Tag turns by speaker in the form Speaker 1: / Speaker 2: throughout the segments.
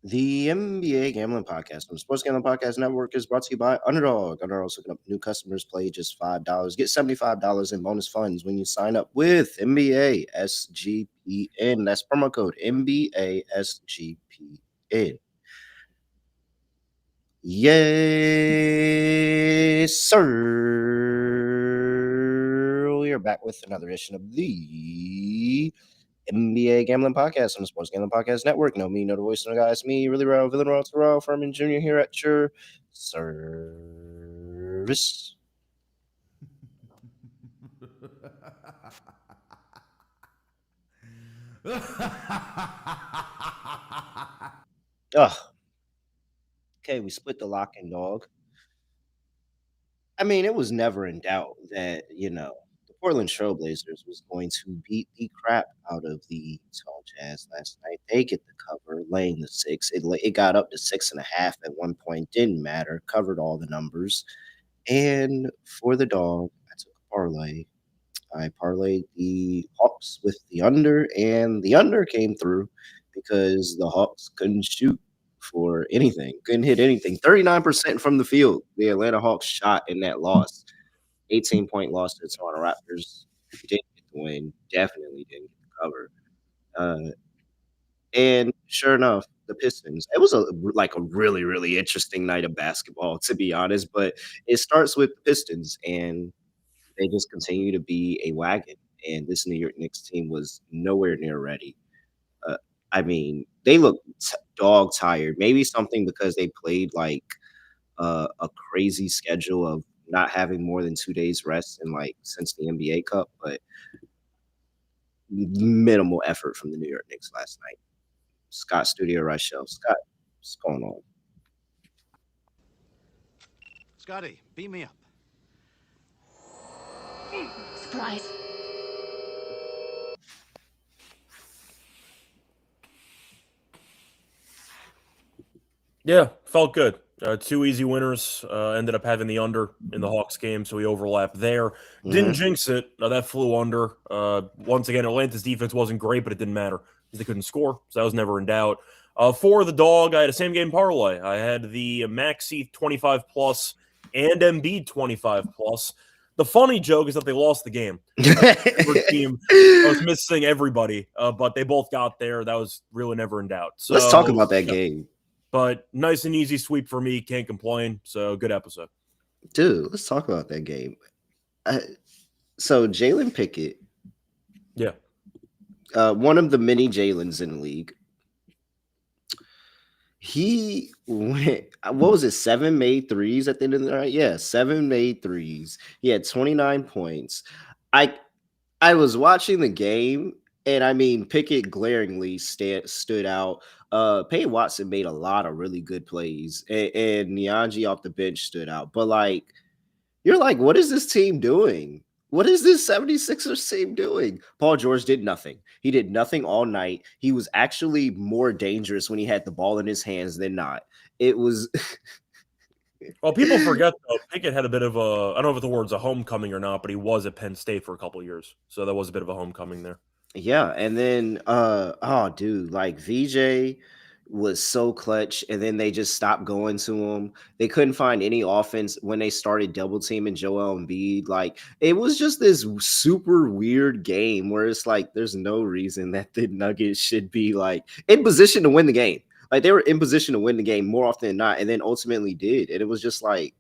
Speaker 1: The NBA Gambling Podcast on the Sports Gambling Podcast Network is brought to you by Underdog. Underdog's looking up new customers. Play just $5. Get $75 in bonus funds when you sign up with NBA SGPN. That's promo code NBA SGPN. Yes, sir. We are back with another edition of the NBA Gambling Podcast on the Sports Gambling Podcast Network. No me, no the voice, no guys. Me, really real, villain royal, Terrell Furman Jr. here at your service. Ugh. Okay, we split the lock and dog. I mean, it was never in doubt that, the Portland Trailblazers was going to beat the crap out of the Utah Jazz last night. They get the cover, laying the 6. It got up to 6.5 at one point. Didn't matter. Covered all the numbers. And for the dog, I took a parlay. I parlayed the Hawks with the under, and the under came through because the Hawks couldn't shoot for anything, couldn't hit anything. 39% from the field, the Atlanta Hawks shot in that loss. 18-point loss to the Toronto Raptors. Didn't get the win, definitely didn't get the cover. And sure enough, the Pistons. It was a really, really interesting night of basketball, to be honest. But it starts with the Pistons, and they just continue to be a wagon. And this New York Knicks team was nowhere near ready. I mean, they look dog tired. Maybe something because they played a crazy schedule of not having more than 2 days rest since the NBA Cup, but minimal effort from the New York Knicks last night. Scott Reichel. Scott, what's going on?
Speaker 2: Scotty, beat me up.
Speaker 3: Surprise.
Speaker 4: Yeah, felt good. 2 easy winners. Ended up having the under in the Hawks game, so we overlapped there. Didn't jinx it. That flew under. Once again, Atlanta's defense wasn't great, but it didn't matter because they couldn't score, so that was never in doubt. For the dog, I had a same-game parlay. I had the Maxey 25+ and Embiid 25+. The funny joke is that they lost the game. Team was missing everybody, but they both got there. That was really never in doubt. So,
Speaker 1: let's talk about that game.
Speaker 4: But nice and easy sweep for me. Can't complain. So good episode.
Speaker 1: Dude, let's talk about that game. So Jalen Pickett.
Speaker 4: Yeah.
Speaker 1: One of the many Jalens in the league. He went, what was it, 7 made threes at the end of the night? Yeah, 7 made threes. He had 29 points. I was watching the game, and I mean, Pickett glaringly stood out. Payne Watson made a lot of really good plays, and Nyanji off the bench stood out. But, you're like, what is this team doing? What is this 76ers team doing? Paul George did nothing. He did nothing all night. He was actually more dangerous when he had the ball in his hands than not. It was...
Speaker 4: Well, people forget, though, Pickett had a bit of a, I don't know if the word's a homecoming or not, but he was at Penn State for a couple of years. So that was a bit of a homecoming there.
Speaker 1: Yeah, and then, VJ was so clutch, and then they just stopped going to him. They couldn't find any offense when they started double teaming Joel Embiid. It was just this super weird game where it's like there's no reason that the Nuggets should be in position to win the game. They were in position to win the game more often than not, and then ultimately did. And it was just what?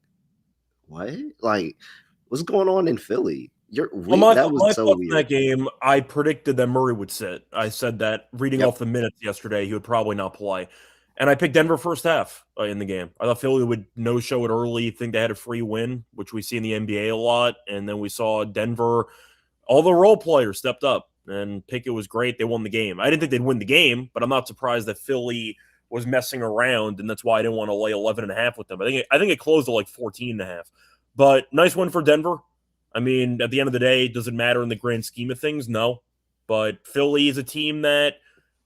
Speaker 1: What's going on in Philly?
Speaker 4: My thoughts in that game, I predicted that Murray would sit. I said that reading off the minutes yesterday, he would probably not play. And I picked Denver first half in the game. I thought Philly would no-show it early, think they had a free win, which we see in the NBA a lot. And then we saw Denver, all the role players stepped up, and Pickett was great. They won the game. I didn't think they'd win the game, but I'm not surprised that Philly was messing around, and that's why I didn't want to lay 11.5 with them. I think it closed at 14.5. But nice win for Denver. I mean, at the end of the day, does it matter in the grand scheme of things? No. But Philly is a team that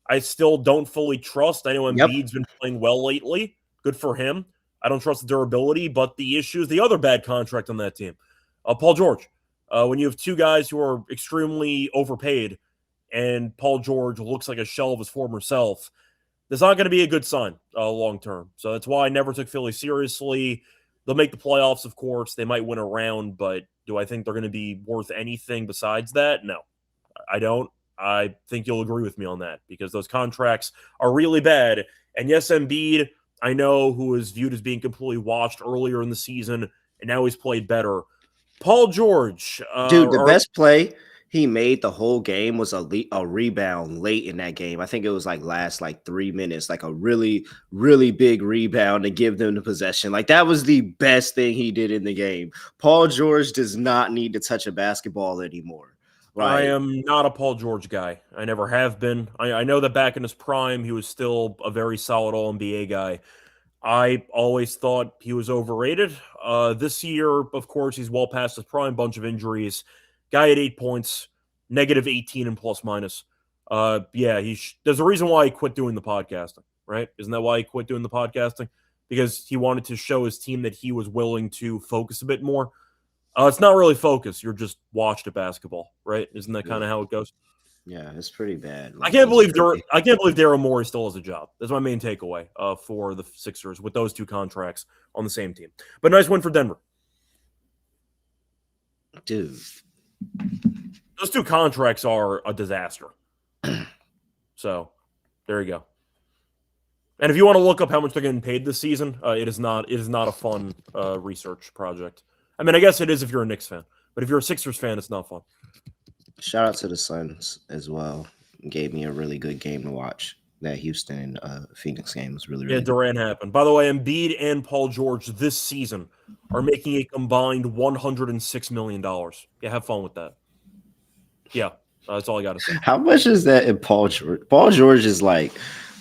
Speaker 4: I still don't fully trust. I know Embiid's been playing well lately. Good for him. I don't trust the durability, but the issue is the other bad contract on that team. Paul George. When you have two guys who are extremely overpaid and Paul George looks like a shell of his former self, That's not going to be a good sign long term. So that's why I never took Philly seriously. They'll make the playoffs, of course. They might win a round, but do I think they're going to be worth anything besides that? No, I don't. I think you'll agree with me on that because those contracts are really bad. And yes, Embiid, I know, who was viewed as being completely washed earlier in the season, and now he's played better. Paul George.
Speaker 1: Dude, the best play he made the whole game was a rebound late in that game. I think it was last 3 minutes, like a really, really big rebound to give them the possession. Like that was the best thing he did in the game. Paul George does not need to touch a basketball anymore.
Speaker 4: I am not a Paul George guy. I never have been. I know that back in his prime, he was still a very solid All-NBA guy. I always thought he was overrated. This year, of course, he's well past his prime, bunch of injuries. Guy at 8 points, negative 18 and plus minus. There's a reason why he quit doing the podcasting, right? Isn't that why he quit doing the podcasting? Because he wanted to show his team that he was willing to focus a bit more. It's not really focus. You're just watched at basketball, right? Isn't that kind of how it goes?
Speaker 1: Yeah, it's pretty bad.
Speaker 4: I can't believe Daryl Morey still has a job. That's my main takeaway for the Sixers with those two contracts on the same team. But nice win for Denver.
Speaker 1: Dude.
Speaker 4: Those two contracts are a disaster. So, there you go. And if you want to look up how much they're getting paid this season, it is not a fun research project. I mean, I guess it is if you're a Knicks fan. But if you're a Sixers fan, it's not fun.
Speaker 1: Shout out to the Suns as well. Gave me a really good game to watch. That Houston Phoenix game was really, really
Speaker 4: good. Durant happened. By the way, Embiid and Paul George this season are making a combined $106 million. Yeah, have fun with that. Yeah, that's all I got to say.
Speaker 1: How much is that in Paul George? Paul George is like,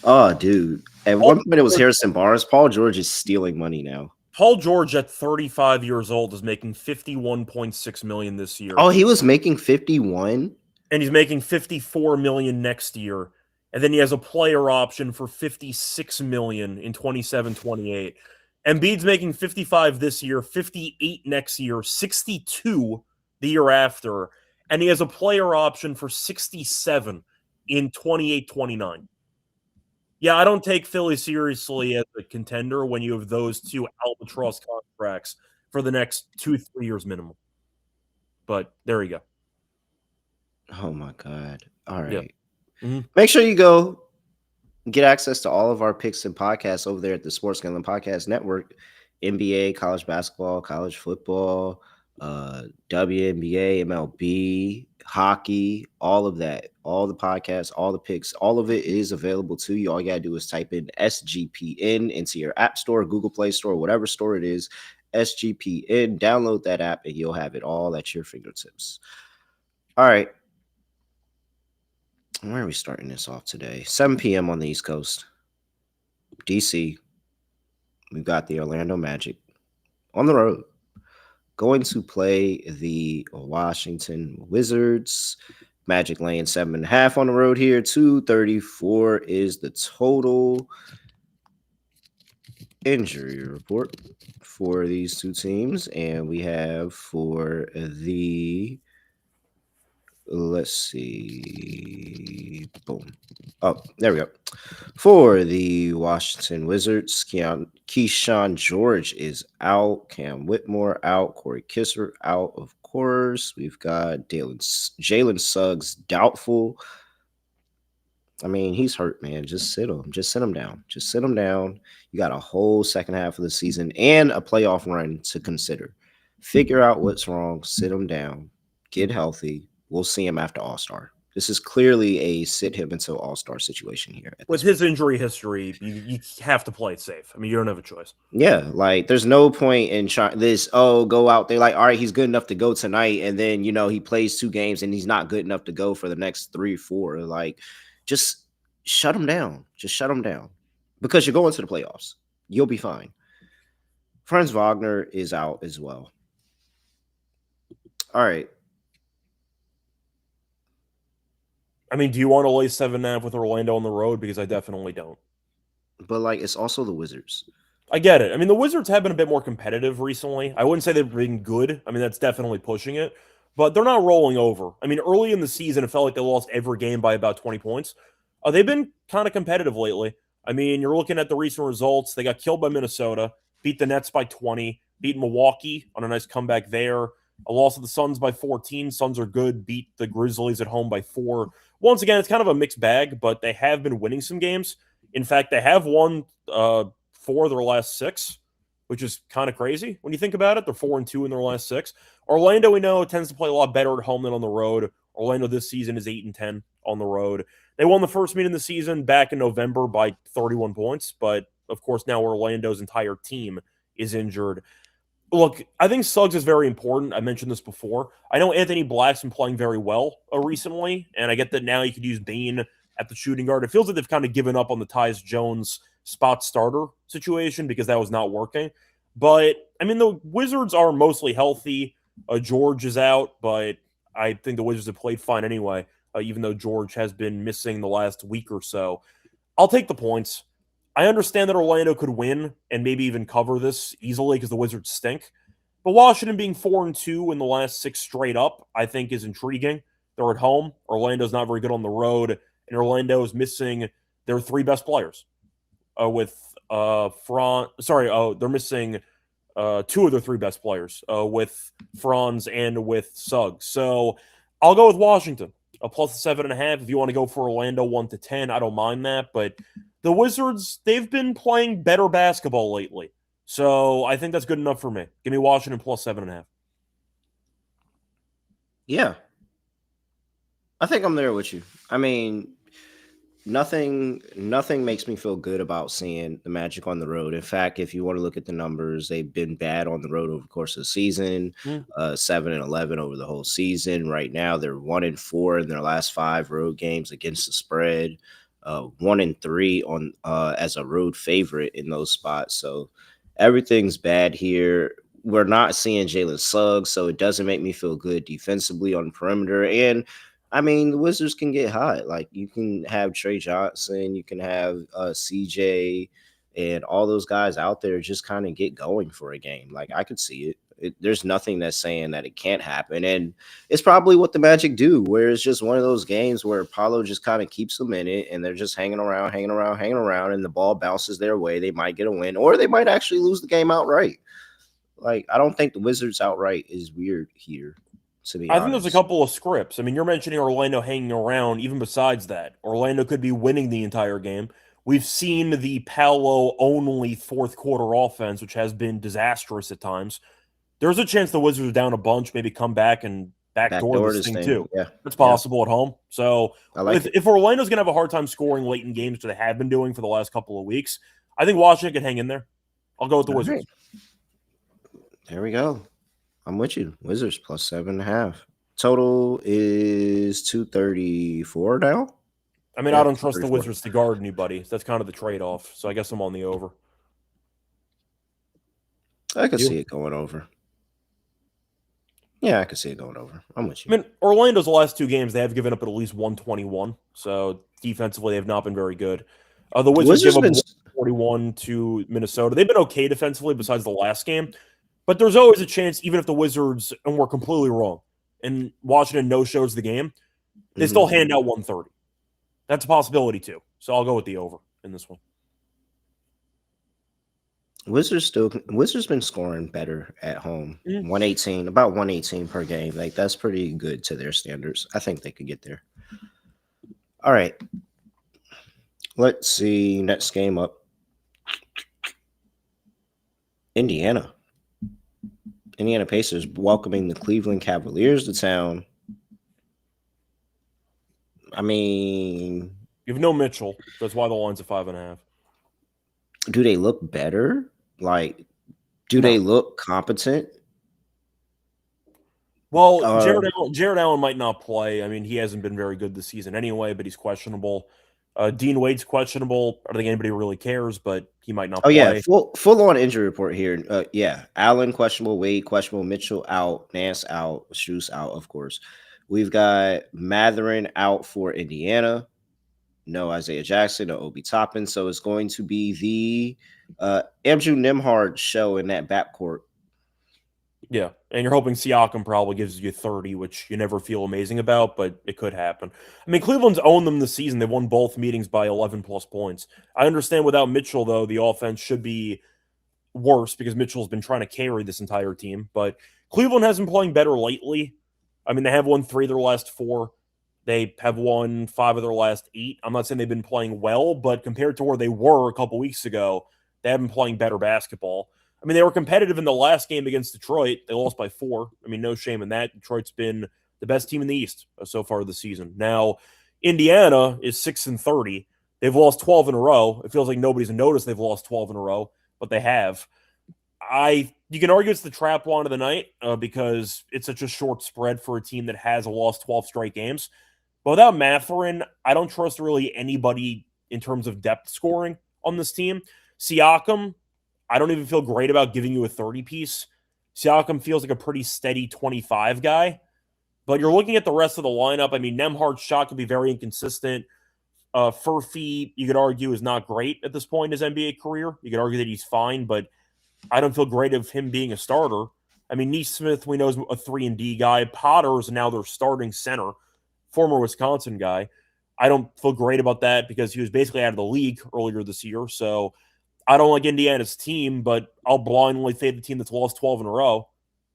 Speaker 1: oh, dude. At one point it was Harrison Barnes. Paul George is stealing money now.
Speaker 4: Paul George at 35 years old is making $51.6 million this year.
Speaker 1: Oh, he was making 51?
Speaker 4: And he's making $54 million next year. And then he has a player option for $56 million in 27-28. Embiid's making 55 this year, 58 next year, 62 the year after. And he has a player option for 67 in 28-29. Yeah, I don't take Philly seriously as a contender when you have those two albatross contracts for the next 2-3 years minimum. But there you go.
Speaker 1: Oh, my God. All right.
Speaker 4: Yeah. Mm-hmm.
Speaker 1: Make sure you go get access to all of our picks and podcasts over there at the Sports Gambling Podcast Network. NBA, college basketball, college football, WNBA, MLB, hockey, all of that, all the podcasts, all the picks, all of it is available to you. All you gotta do is type in SGPN into your app store, Google Play Store, whatever store it is, SGPN, download that app and you'll have it all at your fingertips. All right. Where are we starting this off today? 7 p.m. on the East Coast. DC. We've got the Orlando Magic on the road going to play the Washington Wizards. Magic laying 7.5 on the road here. 234 is the total. Injury report for these two teams. And we have for the... Let's see. Boom. Oh, there we go. For the Washington Wizards, Keyshawn George is out. Cam Whitmore out. Corey Kisser out, of course. We've got Jalen Suggs doubtful. I mean, he's hurt, man. Just sit him. Just sit him down. Just sit him down. You got a whole second half of the season and a playoff run to consider. Figure out what's wrong. Sit him down. Get healthy. We'll see him after All-Star. This is clearly a sit him until All-Star situation here.
Speaker 4: With his injury history, you have to play it safe. I mean, you don't have a choice.
Speaker 1: Yeah, like there's no point in trying this, go out there. Like, all right, he's good enough to go tonight. And then, he plays 2 games and he's not good enough to go for the next 3 or 4. Like, just shut him down. Just shut him down. Because you're going to the playoffs. You'll be fine. Franz Wagner is out as well. All right.
Speaker 4: I mean, do you want to lay 7.5 with Orlando on the road? Because I definitely don't.
Speaker 1: But, it's also the Wizards.
Speaker 4: I get it. I mean, the Wizards have been a bit more competitive recently. I wouldn't say they've been good. I mean, that's definitely pushing it. But they're not rolling over. I mean, early in the season, it felt like they lost every game by about 20 points. They've been kind of competitive lately. I mean, you're looking at the recent results. They got killed by Minnesota, beat the Nets by 20, beat Milwaukee on a nice comeback there. A loss of the Suns by 14. Suns are good. Beat the Grizzlies at home by 4. Once again, it's kind of a mixed bag, but they have been winning some games. In fact, they have won 4 of their last 6, which is kind of crazy when you think about it. They're 4-2 in their last 6. Orlando, we know, tends to play a lot better at home than on the road. Orlando this season is 8-10 on the road. They won the first meeting of the season back in November by 31 points, but of course now Orlando's entire team is injured. Look, I think Suggs is very important. I mentioned this before. I know Anthony Black's been playing very well recently, and I get that now you could use Bane at the shooting guard. It feels like they've kind of given up on the Tyus Jones spot starter situation because that was not working. But, I mean, the Wizards are mostly healthy. George is out, but I think the Wizards have played fine anyway, even though George has been missing the last week or so. I'll take the points. I understand that Orlando could win and maybe even cover this easily because the Wizards stink. But Washington being 4-2 in the last 6 straight up, I think is intriguing. They're at home. Orlando's not very good on the road, and Orlando is missing their 3 best players. They're missing 2 of their 3 best players with Franz and with Suggs. So I'll go with Washington, a plus 7.5. If you want to go for Orlando 1-10, I don't mind that. But the Wizards, they've been playing better basketball lately. So I think that's good enough for me. Give me Washington plus 7.5.
Speaker 1: Yeah. I think I'm there with you. I mean, nothing makes me feel good about seeing the Magic on the road. In fact, if you want to look at the numbers, they've been bad on the road over the course of the season. 7-11 over the whole season. Right now, they're 1-4 in their last 5 road games against the spread. 1-3 on as a road favorite in those spots. So everything's bad here. We're not seeing Jalen Suggs, so it doesn't make me feel good defensively on the perimeter. And I mean, the Wizards can get hot. Like, you can have Trey Johnson, you can have CJ, and all those guys out there just kind of get going for a game. Like, I could see it. There's nothing that's saying that it can't happen. And it's probably what the Magic do, where it's just one of those games where Paulo just kind of keeps them in it, and they're just hanging around, and the ball bounces their way. They might get a win, or they might actually lose the game outright. Like, I don't think the Wizards outright is weird here.
Speaker 4: I think there's a couple of scripts. I mean, you're mentioning Orlando hanging around. Even besides that, Orlando could be winning the entire game. We've seen the Paolo-only fourth quarter offense, which has been disastrous at times. There's a chance the Wizards are down a bunch, maybe come back and backdoor this thing too.
Speaker 1: Yeah.
Speaker 4: It's possible at home. So if Orlando's going to have a hard time scoring late in games, which they have been doing for the last couple of weeks, I think Washington can hang in there. I'll go with the Wizards.
Speaker 1: There we go. I'm with you. Wizards plus 7.5. Total is 234 now.
Speaker 4: I mean, I don't trust the Wizards to guard anybody. That's kind of the trade-off. So I guess I'm on the over.
Speaker 1: I could see it going over. Yeah, I could see it going over. I'm with you.
Speaker 4: I mean, Orlando's last 2 games, they have given up at least 121. So defensively, they have not been very good. The Wizards give up 141 to Minnesota. They've been okay defensively besides the last game. But there's always a chance, even if the Wizards, and we're completely wrong, and Washington no-shows the game, they still hand out 130. That's a possibility, too. So I'll go with the over in this one.
Speaker 1: Wizards been scoring better at home. 118, about 118 per game. Like, that's pretty good to their standards. I think they could get there. All right. Let's see. Next game up. Indiana Pacers welcoming the Cleveland Cavaliers to town. I mean,
Speaker 4: you have no Mitchell. That's why the line's at 5.5.
Speaker 1: Do they look better? Like, do they look competent?
Speaker 4: Well, Jared Allen might not play. I mean, he hasn't been very good this season anyway, but he's questionable. Dean Wade's questionable. I don't think anybody really cares, but he might not play.
Speaker 1: Yeah, full on injury report here. Allen questionable, Wade questionable, Mitchell out, Nance out, Strus out, of course. We've got Mathurin out for Indiana. No Isaiah Jackson, no Obi Toppin. So it's going to be the Andrew Nembhard show in that backcourt.
Speaker 4: Yeah, And you're hoping Siakam probably gives you 30, which you never feel amazing about, but it could happen. I mean, Cleveland's owned them this season. They've won both meetings by 11-plus points. I understand without Mitchell, though, the offense should be worse because Mitchell's been trying to carry this entire team. But Cleveland has been playing better lately. I mean, they have won 3 of their last 4. They have won 5 of their last 8. I'm not saying they've been playing well, but compared to where they were a couple weeks ago, they have been playing better basketball. I mean, they were competitive in the last game against Detroit. They lost by 4. I mean, no shame in that. Detroit's been the best team in the East so far this season. Now, Indiana is 6-30. They've lost 12 in a row. It feels like nobody's noticed they've lost 12 in a row, but they have. You can argue it's the trap line of the night because it's such a short spread for a team that has lost 12 straight games. But without Mathurin, I don't trust really anybody in terms of depth scoring on this team. Siakam, I don't even feel great about giving you a 30-piece. Siakam feels like a pretty steady 25 guy. But you're looking at the rest of the lineup. I mean, Nembhard's shot could be very inconsistent. Furphy, you could argue, is not great at this point in his NBA career. You could argue that he's fine, but I don't feel great of him being a starter. I mean, Neesmith, we know, is a 3-and-D guy. Potter is now their starting center, former Wisconsin guy. I don't feel great about that because he was basically out of the league earlier this year. So I don't like Indiana's team, but I'll blindly fade the team that's lost 12 in a row.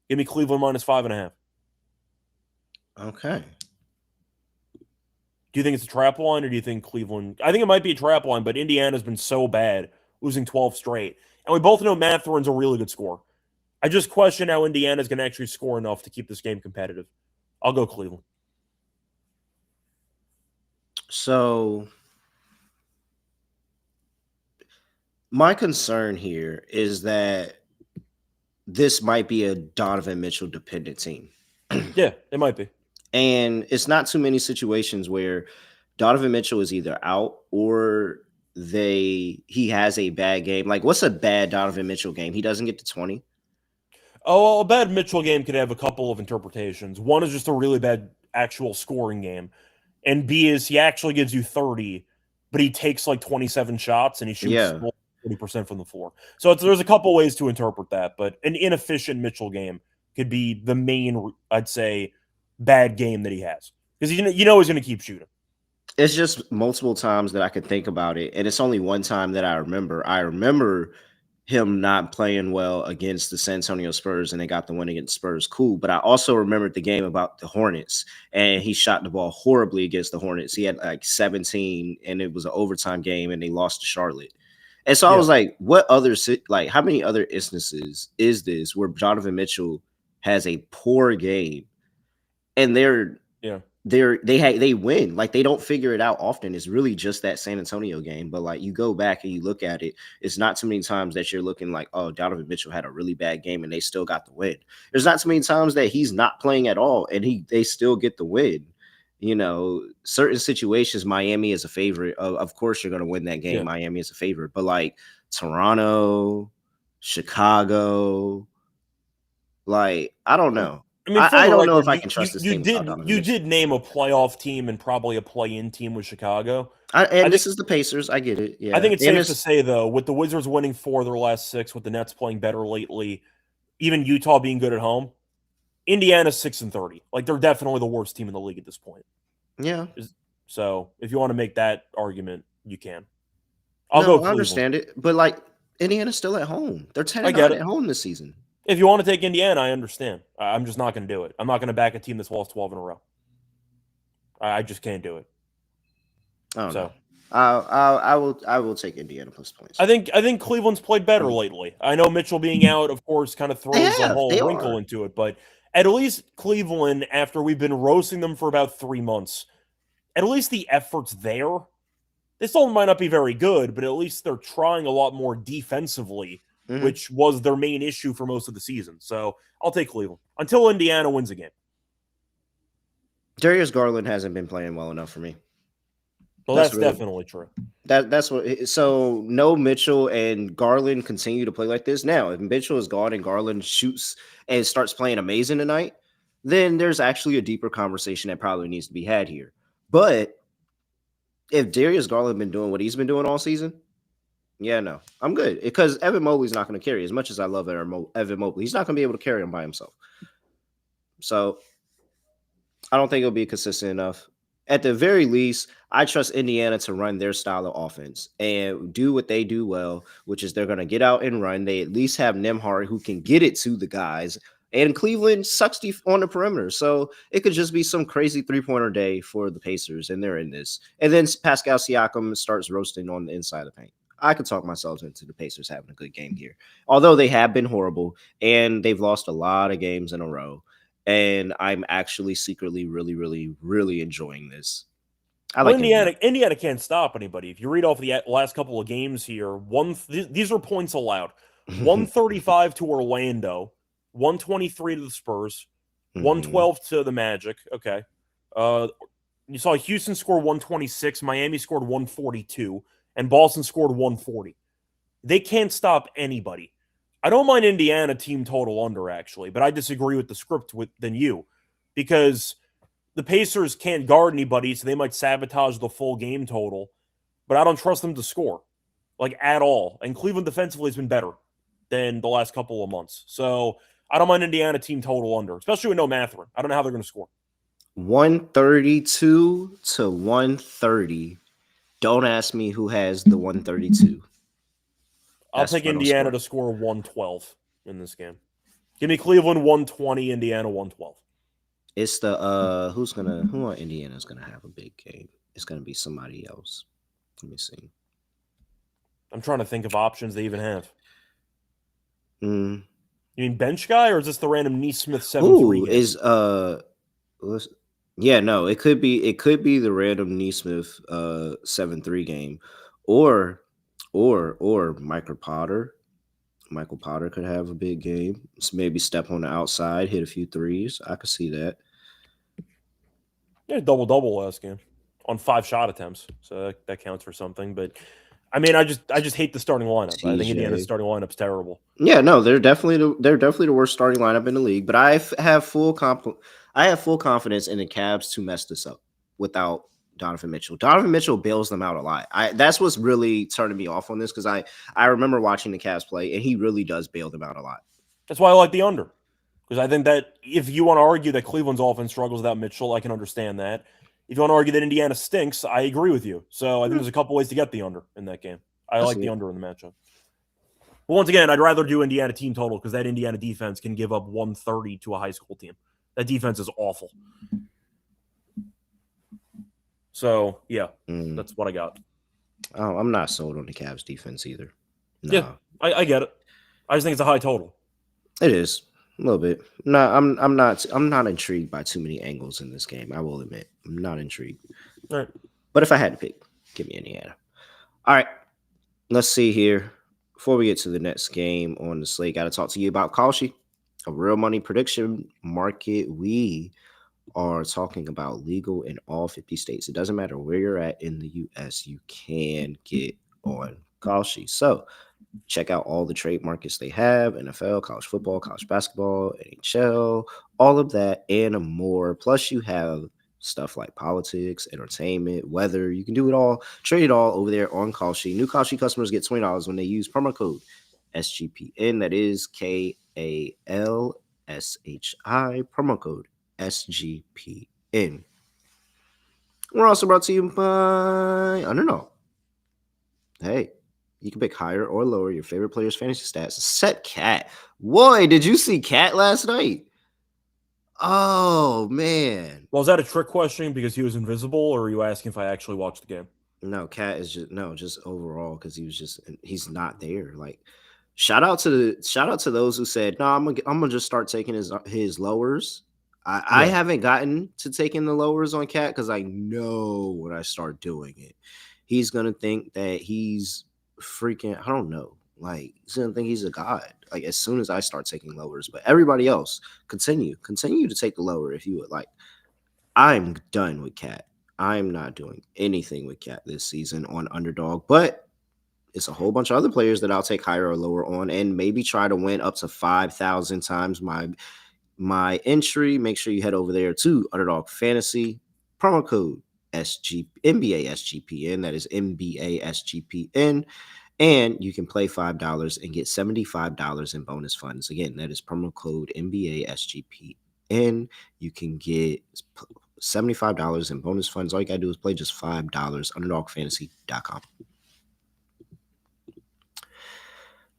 Speaker 4: Give me Cleveland -5.5.
Speaker 1: Okay.
Speaker 4: Do you think it's a trap line or do you think Cleveland? I think it might be a trap line, but Indiana's been so bad, losing 12 straight. And we both know Mathurin's a really good scorer. I just question how Indiana's going to actually score enough to keep this game competitive. I'll go Cleveland.
Speaker 1: So my concern here is that this might be a Donovan Mitchell dependent team.
Speaker 4: Yeah, it might be.
Speaker 1: And it's not too many situations where Donovan Mitchell is either out or he has a bad game. Like, what's a bad Donovan Mitchell game? He doesn't get to 20.
Speaker 4: Oh, well, a bad Mitchell game could have a couple of interpretations. One is just a really bad actual scoring game. And B is he actually gives you 30, but he takes like 27 shots and he shoots 40% from the floor. So there's a couple ways to interpret that, but an inefficient Mitchell game could be the main, I'd say, bad game that he has. Because he's going to keep shooting.
Speaker 1: It's just multiple times that I could think about it, and it's only one time that I remember. I remember him not playing well against the San Antonio Spurs, and they got the win against Spurs. Cool. But I also remembered the game about the Hornets, and he shot the ball horribly against the Hornets. He had like 17, and it was an overtime game, and they lost to Charlotte. And so I was like, how many other instances is this where Donovan Mitchell has a poor game and they win? Like, they don't figure it out often. It's really just that San Antonio game. But like, you go back and you look at it, it's not too many times that you're looking like, oh, Donovan Mitchell had a really bad game and they still got the win. There's not too many times that he's not playing at all and they still get the win. You know, certain situations, Miami is a favorite. Of course, you're going to win that game. Yeah. Miami is a favorite. But like Toronto, Chicago, like, I don't know.
Speaker 4: I mean,
Speaker 1: I don't know if I can trust this team.
Speaker 4: You did name a playoff team and probably a play-in team with Chicago.
Speaker 1: This is the Pacers. I get it. Yeah,
Speaker 4: I think it's safe to say, though, with the Wizards winning 4 of their last 6, with the Nets playing better lately, even Utah being good at home, Indiana's 6-30. Like, they're definitely the worst team in the league at this point.
Speaker 1: Yeah.
Speaker 4: So if you want to make that argument, you can. I'll go Cleveland.
Speaker 1: I understand it, but like, Indiana's still at home. They're 10-9 at home this season.
Speaker 4: If you want to take Indiana, I understand. I'm just not going to do it. I'm not going to back a team that's lost 12 in a row. I just can't do it.
Speaker 1: I don't know. I will take Indiana plus points.
Speaker 4: I think Cleveland's played better lately. I know Mitchell being out, of course, kind of throws a whole wrinkle into it, but at least Cleveland, after we've been roasting them for about 3 months, at least the effort's there. They still might not be very good, but at least they're trying a lot more defensively, which was their main issue for most of the season. So I'll take Cleveland until Indiana wins a game.
Speaker 1: Darius Garland hasn't been playing well enough for me.
Speaker 4: Well, that's definitely true.
Speaker 1: That's what. So no Mitchell and Garland continue to play like this. Now, if Mitchell is gone and Garland shoots and starts playing amazing tonight, then there's actually a deeper conversation that probably needs to be had here. But if Darius Garland been doing what he's been doing all season, yeah, no, I'm good, because Evan Mobley's not going to carry. As much as I love Evan Mobley, he's not going to be able to carry him by himself. So I don't think it'll be consistent enough. At the very least, I trust Indiana to run their style of offense and do what they do well, which is they're going to get out and run. They at least have Nemhard who can get it to the guys. And Cleveland sucks on the perimeter. So it could just be some crazy 3-pointer day for the Pacers, and they're in this. And then Pascal Siakam starts roasting on the inside of the paint. I could talk myself into the Pacers having a good game here, although they have been horrible and they've lost a lot of games in a row. And I'm actually secretly really, really, really enjoying this. I like
Speaker 4: Indiana can't stop anybody. If you read off the last couple of games here, these are points allowed. 135 to Orlando, 123 to the Spurs, 112 to the Magic. Okay. You saw Houston score 126, Miami scored 142, and Boston scored 140. They can't stop anybody. I don't mind Indiana team total under, actually, but I disagree with the script than you, because the Pacers can't guard anybody, so they might sabotage the full game total, but I don't trust them to score, like, at all. And Cleveland defensively has been better than the last couple of months. So I don't mind Indiana team total under, especially with no Mathurin. I don't know how they're going to score.
Speaker 1: 132 to 130. Don't ask me who has the 132.
Speaker 4: I'll take Indiana to score 112 in this game. Give me Cleveland 120, Indiana 112.
Speaker 1: It's the who on Indiana's gonna have a big game? It's gonna be somebody else. Let me see.
Speaker 4: I'm trying to think of options they even have.
Speaker 1: You
Speaker 4: mean bench guy, or is this the random Neesmith 7-3
Speaker 1: game? Yeah, no, it could be the random Neesmith 7-3 game, or Michael Potter. Michael Potter could have a big game. Maybe step on the outside, hit a few threes. I could see that.
Speaker 4: Yeah, double last game on 5 shot attempts, so that counts for something. But I mean, I just hate the starting lineup. I think Indiana's starting lineup's terrible.
Speaker 1: Yeah, no, they're definitely the worst starting lineup in the league. But I have full confidence in the Cavs to mess this up without Donovan Mitchell. Donovan Mitchell bails them out a lot. That's what's really turning me off on this, because I remember watching the Cavs play, and he really does bail them out a lot.
Speaker 4: That's why I like the under, because I think that if you want to argue that Cleveland's offense struggles without Mitchell, I can understand that. If you want to argue that Indiana stinks, I agree with you. So I think there's a couple ways to get the under in that game. I like the under in the matchup. But once again, I'd rather do Indiana team total, because that Indiana defense can give up 130 to a high school team. That defense is awful. So, yeah, that's what I got.
Speaker 1: Oh, I'm not sold on the Cavs defense either.
Speaker 4: No. Yeah, I get it. I just think it's a high total.
Speaker 1: It is a little bit. No, I'm not intrigued by too many angles in this game. I will admit, I'm not intrigued.
Speaker 4: All right.
Speaker 1: But if I had to pick, give me Indiana. All right, let's see here. Before we get to the next game on the slate, got to talk to you about Kalshi, a real money prediction market. We are talking about legal in all 50 states. It doesn't matter where you're at in the U.S., you can get on Kalshi. So check out all the trade markets they have: NFL, college football, college basketball, NHL, all of that and more. Plus, you have stuff like politics, entertainment, weather. You can do it all, trade it all over there on Kalshi. New Kalshi customers get $20 when they use promo code SGPN. That is KALSHI, promo code SGPN. We're also brought to you by Underdog. Hey, you can pick higher or lower your favorite player's fantasy stats. Set Cat. Boy, did you see Cat last night? Oh, man.
Speaker 4: Well, is that a trick question because he was invisible, or are you asking if I actually watched the game?
Speaker 1: No, Cat is just overall, because he's not there. Like, shout out to those who said, no, I'm gonna just start taking his lowers. I haven't gotten to taking the lowers on Cat, because I know when I start doing it, he's gonna think that he's freaking, I don't know, like, he's gonna think he's a god, like, as soon as I start taking lowers. But everybody else, continue to take the lower if you would like. I'm done with Cat. I'm not doing anything with Cat this season on Underdog, but it's a whole bunch of other players that I'll take higher or lower on, and maybe try to win up to 5,000 times my entry. Make sure you head over there to Underdog Fantasy, promo code NBA SGPN. That is NBA SGPN. And you can play $5 and get $75 in bonus funds. Again, that is promo code NBA SGPN. in. You can get $75 in bonus funds. All you gotta do is play just $5. Underdogfantasy.com.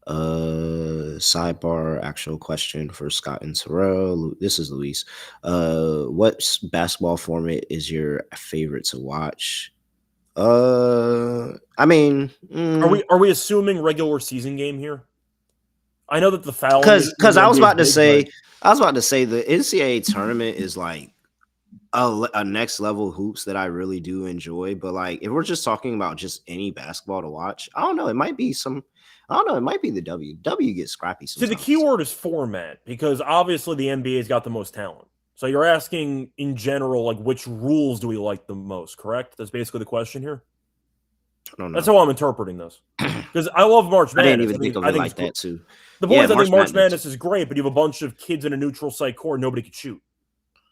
Speaker 1: Sidebar, actual question for Scott and Terrell. This is Luis. What basketball format is your favorite to watch? I mean,
Speaker 4: Are we assuming regular season game here? I know that the fouling
Speaker 1: because I was about to say the NCAA tournament is like a next level hoops that I really do enjoy. But like, if we're just talking about just any basketball to watch, I don't know. It might be it might be the W. W gets scrappy sometimes.
Speaker 4: See, the key word is format, because obviously the NBA's got the most talent. So you're asking in general, like, which rules do we like the most, correct? That's basically the question here.
Speaker 1: I don't know.
Speaker 4: That's how I'm interpreting this. Because I love March Madness.
Speaker 1: I didn't even think of it like that, too.
Speaker 4: The point is, I think March Madness is great, but you have a bunch of kids in a neutral site court, nobody could shoot.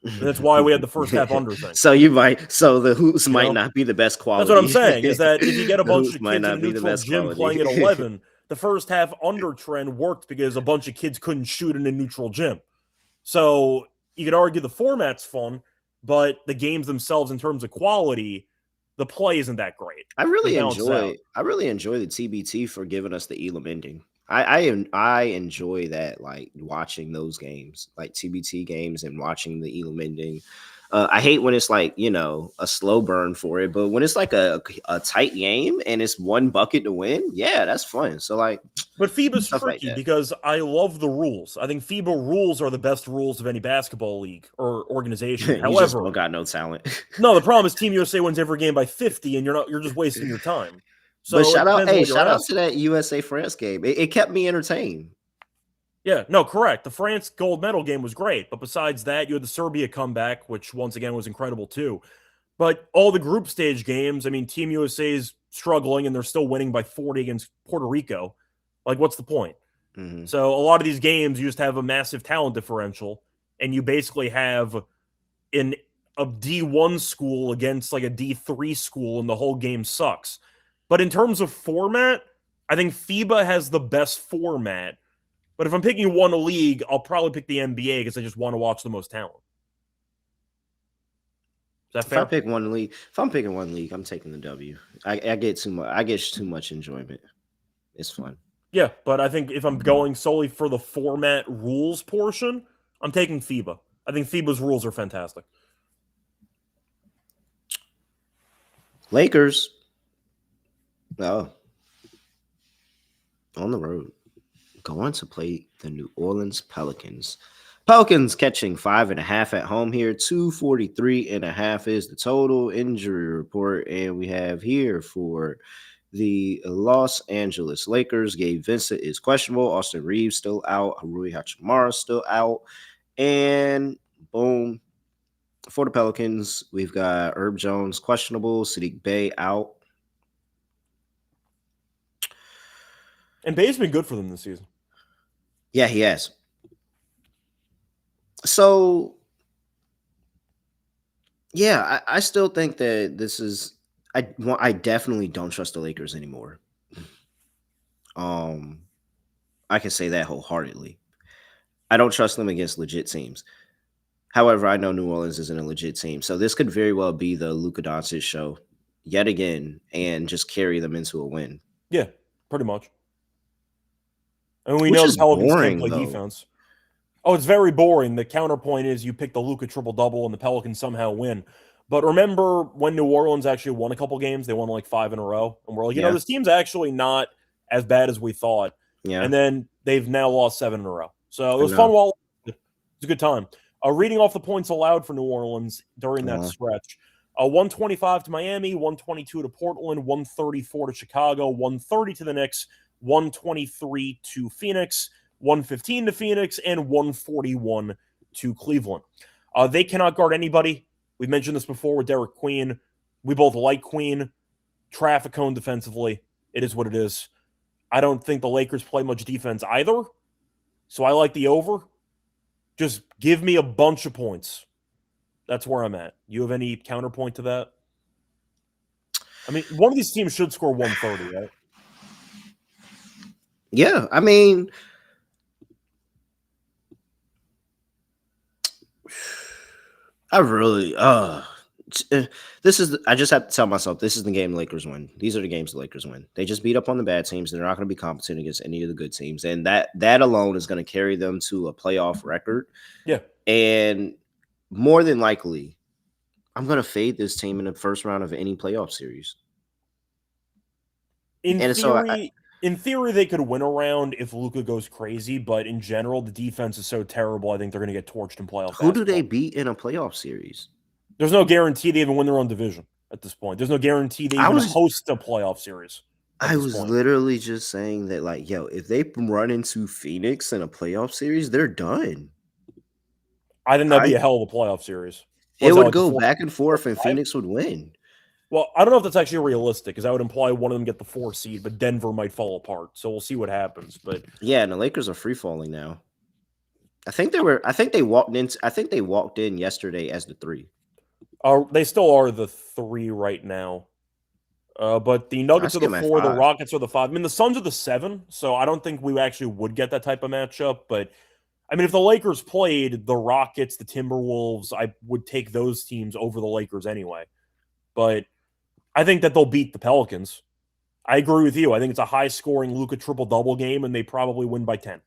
Speaker 4: And that's why we had the first half under thing.
Speaker 1: So the hoops might not be the best quality.
Speaker 4: That's what I'm saying, is that if you get a bunch of kids in a neutral gym playing at 11, the first half under trend worked because a bunch of kids couldn't shoot in a neutral gym. So you could argue the format's fun, but the games themselves, in terms of quality, the play isn't that great.
Speaker 1: I really enjoy the TBT for giving us the Elam ending. I enjoy that, like watching those games, like TBT games, and watching the Elam ending. I hate when it's like, a slow burn for it, but when it's like a tight game and it's one bucket to win, yeah, that's fun. So like,
Speaker 4: but FIBA's tricky because I love the rules. I think FIBA rules are the best rules of any basketball league or organization. However,
Speaker 1: just don't got no talent.
Speaker 4: No, the problem is Team USA wins every game by 50, and you're just wasting your time. So
Speaker 1: but shout out to that USA France game. It kept me entertained.
Speaker 4: Yeah, no, correct. The France gold medal game was great, but besides that, you had the Serbia comeback, which once again was incredible too. But all the group stage games, I mean, Team USA is struggling and they're still winning by 40 against Puerto Rico. Like, what's the point? Mm-hmm. So a lot of these games, you just have a massive talent differential, and you basically have a D1 school against like a D3 school, and the whole game sucks. But in terms of format, I think FIBA has the best format. But if I'm picking one league, I'll probably pick the NBA because I just want to watch the most talent. Is that fair?
Speaker 1: If I'm picking one league, I'm taking the W. I get too much enjoyment. It's fun.
Speaker 4: Yeah, but I think if I'm going solely for the format rules portion, I'm taking FIBA. I think FIBA's rules are fantastic.
Speaker 1: Lakers. Oh. On the road. Going to play the New Orleans Pelicans. Pelicans catching 5.5 at home here. 243.5 is the total injury report. And we have here for the Los Angeles Lakers, Gabe Vincent is questionable. Austin Reeves still out. Rui Hachimura still out. And boom. For the Pelicans, we've got Herb Jones questionable. Sadiq Bey out.
Speaker 4: And Bey's been good for them this season.
Speaker 1: Yeah, he has. So, yeah, I still think that this is. I definitely don't trust the Lakers anymore. I can say that wholeheartedly. I don't trust them against legit teams. However, I know New Orleans isn't a legit team, so this could very well be the Luka Doncic show yet again, and just carry them into a win.
Speaker 4: Yeah, pretty much. And we know the Pelicans can't play defense. Oh, it's very boring. The counterpoint is you pick the Luka triple-double and the Pelicans somehow win. But remember when New Orleans actually won a couple games? They won like 5 in a row. And we're like, this team's actually not as bad as we thought. Yeah. And then they've now lost 7 in a row. So it was fun while it was a good time. Reading off the points allowed for New Orleans during that stretch. 125 to Miami, 122 to Portland, 134 to Chicago, 130 to the Knicks, 123 to Phoenix, 115 to Phoenix, and 141 to Cleveland. They cannot guard anybody. We've mentioned this before with Derek Queen. We both like Queen. Traffic cone defensively. It is what it is. I don't think the Lakers play much defense either. So I like the over. Just give me a bunch of points. That's where I'm at. You have any counterpoint to that? I mean, one of these teams should score 130, right?
Speaker 1: Yeah, I mean, I really, this is. I just have to tell myself this is the game the Lakers win. These are the games the Lakers win. They just beat up on the bad teams. They're not going to be competent against any of the good teams, and that alone is going to carry them to a playoff record.
Speaker 4: Yeah,
Speaker 1: and more than likely, I'm going to fade this team in the first round of any playoff series.
Speaker 4: In theory, they could win a round if Luka goes crazy, but in general, the defense is so terrible. I think they're going to get torched in playoff.
Speaker 1: Who do they beat in a playoff series?
Speaker 4: There's no guarantee they even win their own division at this point. There's no guarantee they even host a playoff series.
Speaker 1: I was literally just saying that, like, yo, if they run into Phoenix in a playoff series, they're done.
Speaker 4: I think that'd be a hell of a playoff series.
Speaker 1: It would go back and forth, and Phoenix would win.
Speaker 4: Well, I don't know if that's actually realistic, because that would imply one of them get the 4 seed, but Denver might fall apart. So we'll see what happens. But
Speaker 1: yeah, and the Lakers are free falling now. I think they walked in yesterday as the 3.
Speaker 4: They still are the 3 right now. But the Nuggets are the 4, the Rockets are the 5. I mean, the Suns are the 7, so I don't think we actually would get that type of matchup. But I mean, if the Lakers played the Rockets, the Timberwolves, I would take those teams over the Lakers anyway. But I think that they'll beat the Pelicans. I agree with you. I think it's a high-scoring Luka triple-double game, and they probably win by 10.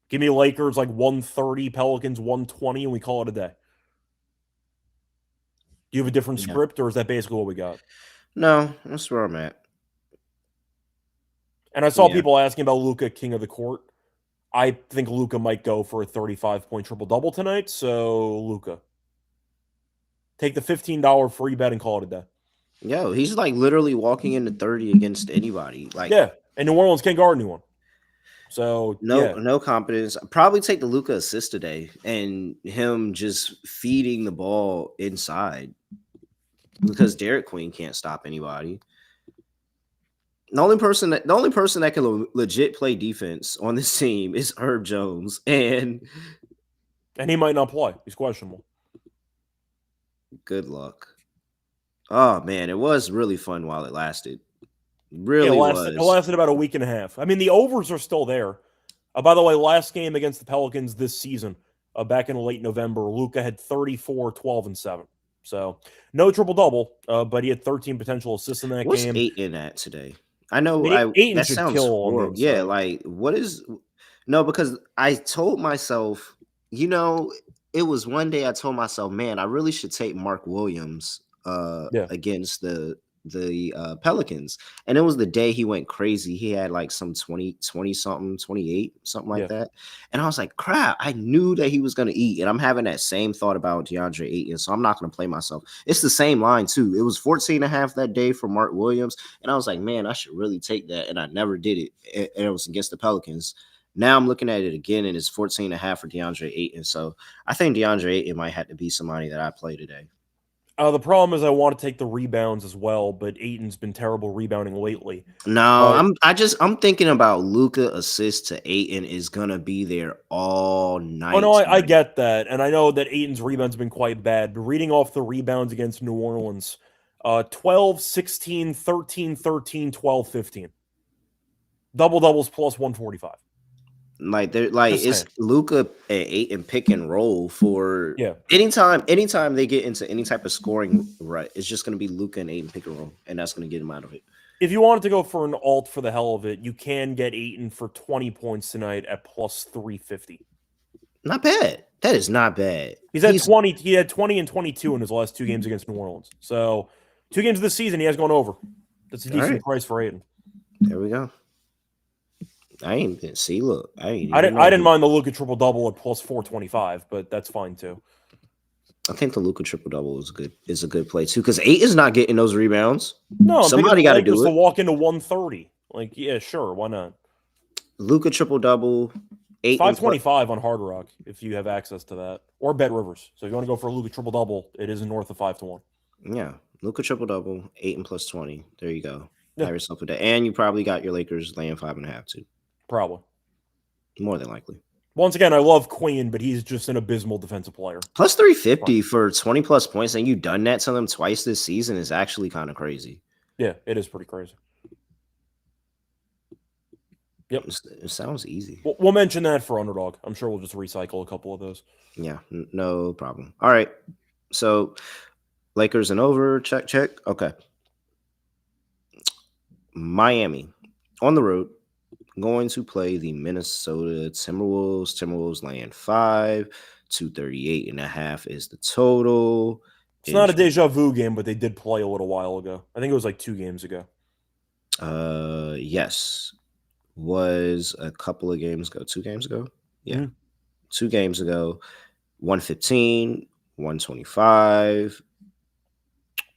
Speaker 4: Give me Lakers like 130, Pelicans 120, and we call it a day. Do you have a different script, or is that basically what we got?
Speaker 1: No, that's where I'm at.
Speaker 4: And I saw people asking about Luka, king of the court. I think Luka might go for a 35-point triple-double tonight, so Luka. Take the $15 free bet and call it a day.
Speaker 1: Yo, he's like literally walking into 30 against anybody. Like,
Speaker 4: yeah, and New Orleans can't guard anyone. So
Speaker 1: no confidence. Probably take the Luka assist today and him just feeding the ball inside because Derek Queen can't stop anybody. The only person that can legit play defense on this team is Herb Jones, and
Speaker 4: he might not play. He's questionable.
Speaker 1: Good luck. Oh man, it was really fun while it lasted. Really was.
Speaker 4: It lasted about a week and a half. I mean, the overs are still there. By the way, last game against the Pelicans this season, back in late November, Luka had 34, 12, and 7. So no triple-double, but he had 13 potential assists in that game.
Speaker 1: What's Ayton at today? I know
Speaker 4: Ayton should kill horrible.
Speaker 1: Yeah, like what is no, because I told myself, it was one day I told myself, man, I really should take Mark Williams against the Pelicans. And it was the day he went crazy. He had like some 20 something, 28, something like that. And I was like, crap, I knew that he was going to eat. And I'm having that same thought about DeAndre Ayton. So I'm not going to play myself. It's the same line too. It was 14.5 that day for Mark Williams. And I was like, man, I should really take that. And I never did it. And it was against the Pelicans. Now I'm looking at it again, and it's 14.5 for DeAndre Ayton. So I think DeAndre Ayton might have to be somebody that I play today.
Speaker 4: The problem is I want to take the rebounds as well, but Ayton's been terrible rebounding lately.
Speaker 1: No, I'm thinking about Luka assist to Ayton is gonna be there all night.
Speaker 4: Oh no, I get that, and I know that Ayton's rebounds have been quite bad. But reading off the rebounds against New Orleans, 12, 16, 13, 13, 12, 15. Double-doubles plus 145.
Speaker 1: Like it's Luka and Ayton pick and roll for anytime they get into any type of scoring rut, it's just going to be Luka and Ayton pick and roll, and that's going to get him out of it.
Speaker 4: If you wanted to go for an alt for the hell of it, you can get Ayton for 20 points tonight at plus 350.
Speaker 1: Not bad. That is not bad.
Speaker 4: He's at 20. He had 20 and 22 in his last 2 games against New Orleans. So 2 games this season, he has gone over. That's a decent price for Ayton.
Speaker 1: There we go. I
Speaker 4: didn't mind the Luka triple double at plus 425, but that's fine too.
Speaker 1: I think the Luka triple double is a good play too, because 8 is not getting those rebounds.
Speaker 4: No,
Speaker 1: somebody got to do it.
Speaker 4: To walk into 130, like sure, why not?
Speaker 1: Luka triple double, 8
Speaker 4: 525 on Hard Rock if you have access to that, or Bet Rivers. So if you want to go for a Luka triple double, it is north of 5-1.
Speaker 1: Yeah, Luka triple double, 8 and plus 20. There you go. Have yourself with that, and you probably got your Lakers laying 5.5 too.
Speaker 4: Probably.
Speaker 1: More than likely.
Speaker 4: Once again, I love Queen, but he's just an abysmal defensive player.
Speaker 1: Plus 350 for 20-plus points, and you've done that to them twice this season is actually kind of crazy.
Speaker 4: Yeah, it is pretty crazy. Yep.
Speaker 1: It sounds easy.
Speaker 4: We'll mention that for Underdog. I'm sure we'll just recycle a couple of those.
Speaker 1: Yeah, no problem. All right. So Lakers and over. Check. Okay. Miami on the road going to play the Minnesota Timberwolves. Timberwolves laying 5. 238.5 is the total.
Speaker 4: It's not a deja vu game, but they did play a little while ago. I think it was like 2 games ago.
Speaker 1: Yes. Was a couple of games ago. 2 games ago? Yeah. 2 games ago. 115, 125.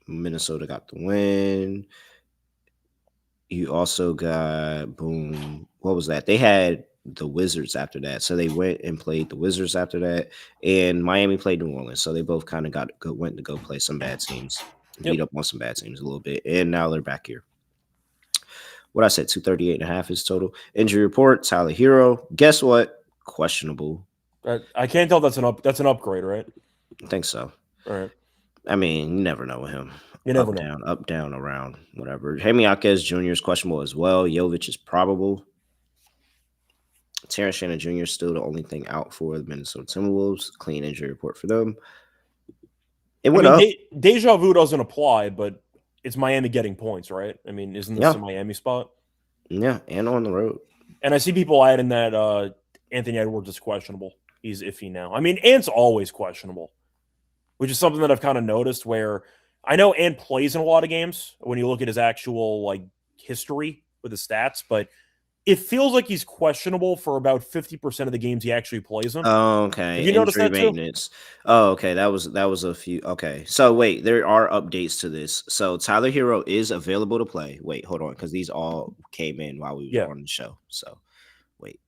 Speaker 1: Minnesota got the win. You also got boom. What was that? They had the Wizards after that, so they went and played the Wizards after that, and Miami played New Orleans. So they both kind of went to go play some bad teams, beat up on some bad teams a little bit, and now they're back here. What I said, 238.5 is total. Injury report: Tyler Hero. Guess what? Questionable.
Speaker 4: I can't tell. That's an upgrade, right?
Speaker 1: I think so.
Speaker 4: All right.
Speaker 1: I mean, you never know with him.
Speaker 4: You never know.
Speaker 1: Up, down, around, whatever. Jaime Jaquez Jr. is questionable as well. Jovic is probable. Terrence Shannon Jr. is still the only thing out for the Minnesota Timberwolves. Clean injury report for them. It went up.
Speaker 4: Deja vu doesn't apply, but it's Miami getting points, right? I mean, isn't this a Miami spot?
Speaker 1: Yeah, and on the road.
Speaker 4: And I see people adding that Anthony Edwards is questionable. He's iffy now. I mean, Ant's always questionable, which is something that I've kind of noticed where I know Ant plays in a lot of games when you look at his actual like history with his stats, but it feels like he's questionable for about 50% of the games he actually plays in.
Speaker 1: Oh, okay.
Speaker 4: Have you noticed that
Speaker 1: maintenance too? Oh, okay. That was a few. Okay. So wait, there are updates to this. So Tyler Hero is available to play. Wait, hold on, because these all came in while we were on the show. So wait.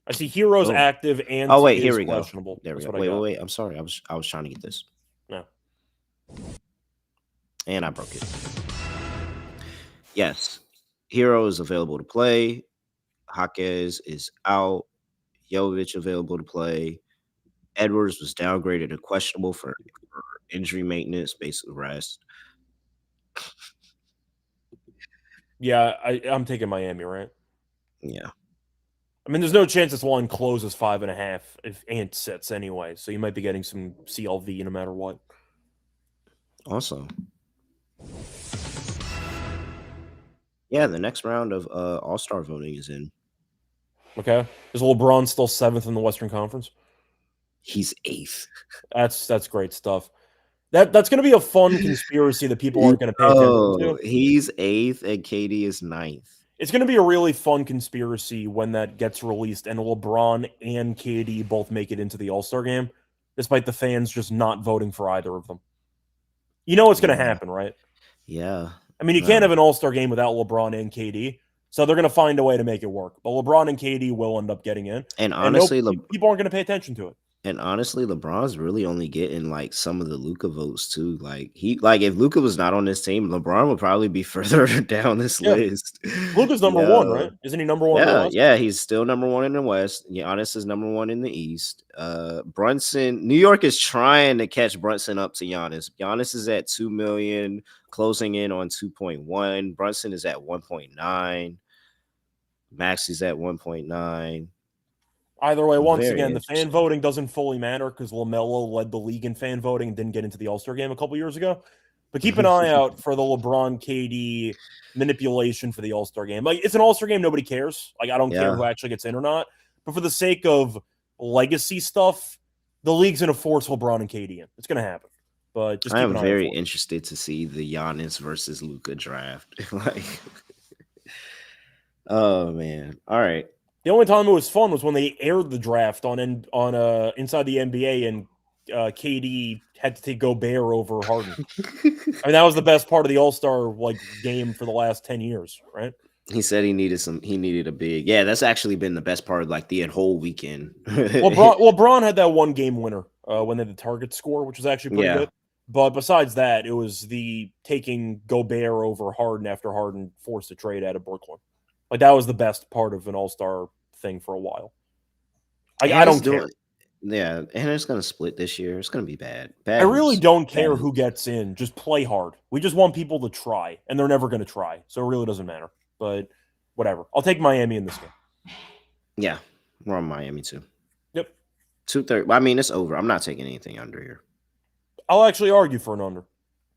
Speaker 4: I see Hero's active and
Speaker 1: here we
Speaker 4: questionable.
Speaker 1: Go. There we go. Wait. I'm sorry. I was trying to get this.
Speaker 4: No.
Speaker 1: And I broke it. Yes. Hero is available to play. Jaquez is out. Jovic available to play. Edwards was downgraded to questionable for injury maintenance, basically rest.
Speaker 4: Yeah, I'm taking Miami, right?
Speaker 1: Yeah.
Speaker 4: I mean, there's no chance this line closes 5.5 if Ant sits anyway, so you might be getting some CLV no matter what.
Speaker 1: Also. Yeah, the next round of All-Star voting is in.
Speaker 4: Okay. Is LeBron still 7th in the Western Conference?
Speaker 1: He's 8th.
Speaker 4: That's great stuff. That's going to be a fun conspiracy that people aren't going to pay attention to.
Speaker 1: He's 8th and KD is 9th.
Speaker 4: It's going to be a really fun conspiracy when that gets released and LeBron and KD both make it into the All-Star game, despite the fans just not voting for either of them. You know what's going to happen, right?
Speaker 1: Yeah.
Speaker 4: I mean, you can't have an All-Star game without LeBron and KD, so they're going to find a way to make it work. But LeBron and KD will end up getting in.
Speaker 1: And honestly,
Speaker 4: people aren't going to pay attention to it.
Speaker 1: And honestly, LeBron's really only getting like some of the Luka votes too. If Luka was not on this team, LeBron would probably be further down this list.
Speaker 4: Luka's number 1, right? Isn't he number 1?
Speaker 1: Yeah, in the West? Yeah, he's still number 1 in the West. Giannis is number 1 in the East. Brunson, New York is trying to catch Brunson up to Giannis. Giannis is at 2 million, closing in on 2.1. Brunson is at 1.9. Maxi's at 1.9.
Speaker 4: Either way, once again, the fan voting doesn't fully matter because LaMelo led the league in fan voting and didn't get into the All-Star game a couple years ago. But keep an eye out for the LeBron KD manipulation for the All-Star game. Like, it's an All-Star game, nobody cares. Like, I don't care who actually gets in or not. But for the sake of legacy stuff, the league's going to force LeBron and KD in. It's going to happen. But just
Speaker 1: I'm very interested to see the Giannis versus Luka draft. Oh man! All right.
Speaker 4: The only time it was fun was when they aired the draft on Inside the NBA, and KD had to take Gobert over Harden. I mean, that was the best part of the All-Star game for the last 10 years, right?
Speaker 1: He said he needed a big. Yeah, that's actually been the best part of the whole weekend.
Speaker 4: LeBron had that one game winner when they had the target score, which was actually pretty good. But besides that, it was the taking Gobert over Harden after Harden forced a trade out of Brooklyn. Like, that was the best part of an All-Star thing for a while. I don't care.
Speaker 1: Yeah, and it's going to split this year. It's going to be bad.
Speaker 4: I really don't care who gets in. Just play hard. We just want people to try, and they're never going to try, so it really doesn't matter. But whatever. I'll take Miami in this game.
Speaker 1: Yeah, we're on Miami too.
Speaker 4: Yep.
Speaker 1: 230. I mean, it's over. I'm not taking anything under here.
Speaker 4: I'll actually argue for an under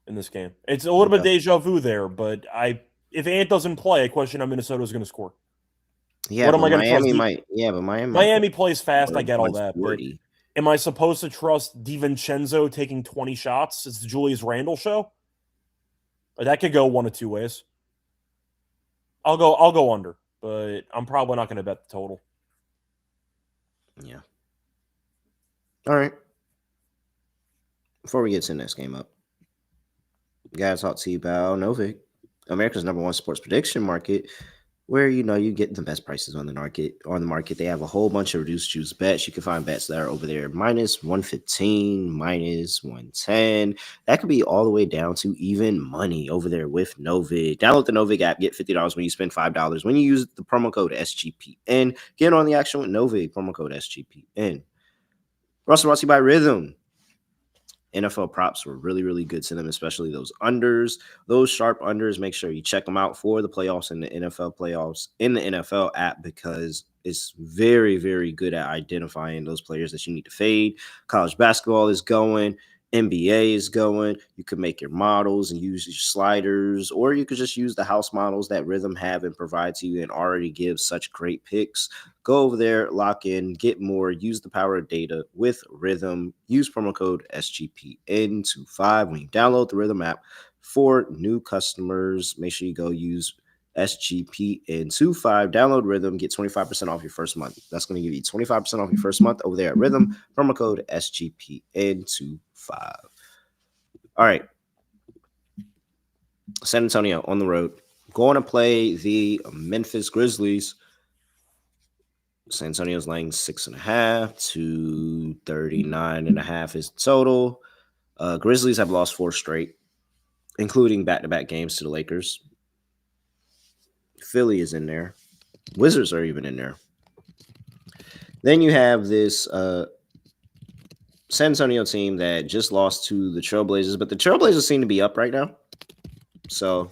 Speaker 4: in this game. It's a little bit deja vu there, but if Ant doesn't play, I question how Minnesota is going to score.
Speaker 1: Yeah,
Speaker 4: what am I going to trust?
Speaker 1: But
Speaker 4: Miami plays fast. I get all that. But am I supposed to trust DiVincenzo taking 20 shots? It's the Julius Randle show. That could go one of two ways. I'll go under, but I'm probably not going to bet the total.
Speaker 1: Yeah. All right. Before we get to the next game up, we gotta talk to you about Novik, America's #1 sports prediction market, where you get the best prices on the market. They have a whole bunch of reduced juice bets. You can find bets that are over there -115, -110. That could be all the way down to even money over there with Novik. Download the Novik app, get $50 when you spend $5. When you use the promo code SGPN, get on the action with Novik, promo code SGPN. We're also brought to you by Rhythm. NFL props were really, really good to them, especially those unders, those sharp unders. Make sure you check them out for the playoffs and the NFL playoffs in the NFL app, because it's very, very good at identifying those players that you need to fade. College basketball is going. NBA is going. You could make your models and use your sliders, or you could just use the house models that Rhythm have and provide to you and already give such great picks. Go over there, lock in, get more, use the power of data with Rhythm. Use promo code SGPN25 when you download the Rhythm app. For new customers, make sure you go use SGPN25. Download Rhythm, get 25% off your first month. That's going to give you 25% off your first month over there at Rhythm. Promo code SGPN25. All right. San Antonio on the road. Going to play the Memphis Grizzlies. San Antonio's laying 6.5 to 39.5 is total. Grizzlies have lost 4 straight, including back-to-back games to the Lakers. Philly is in there. Wizards are even in there. Then you have this San Antonio team that just lost to the Trailblazers, but the Trailblazers seem to be up right now. So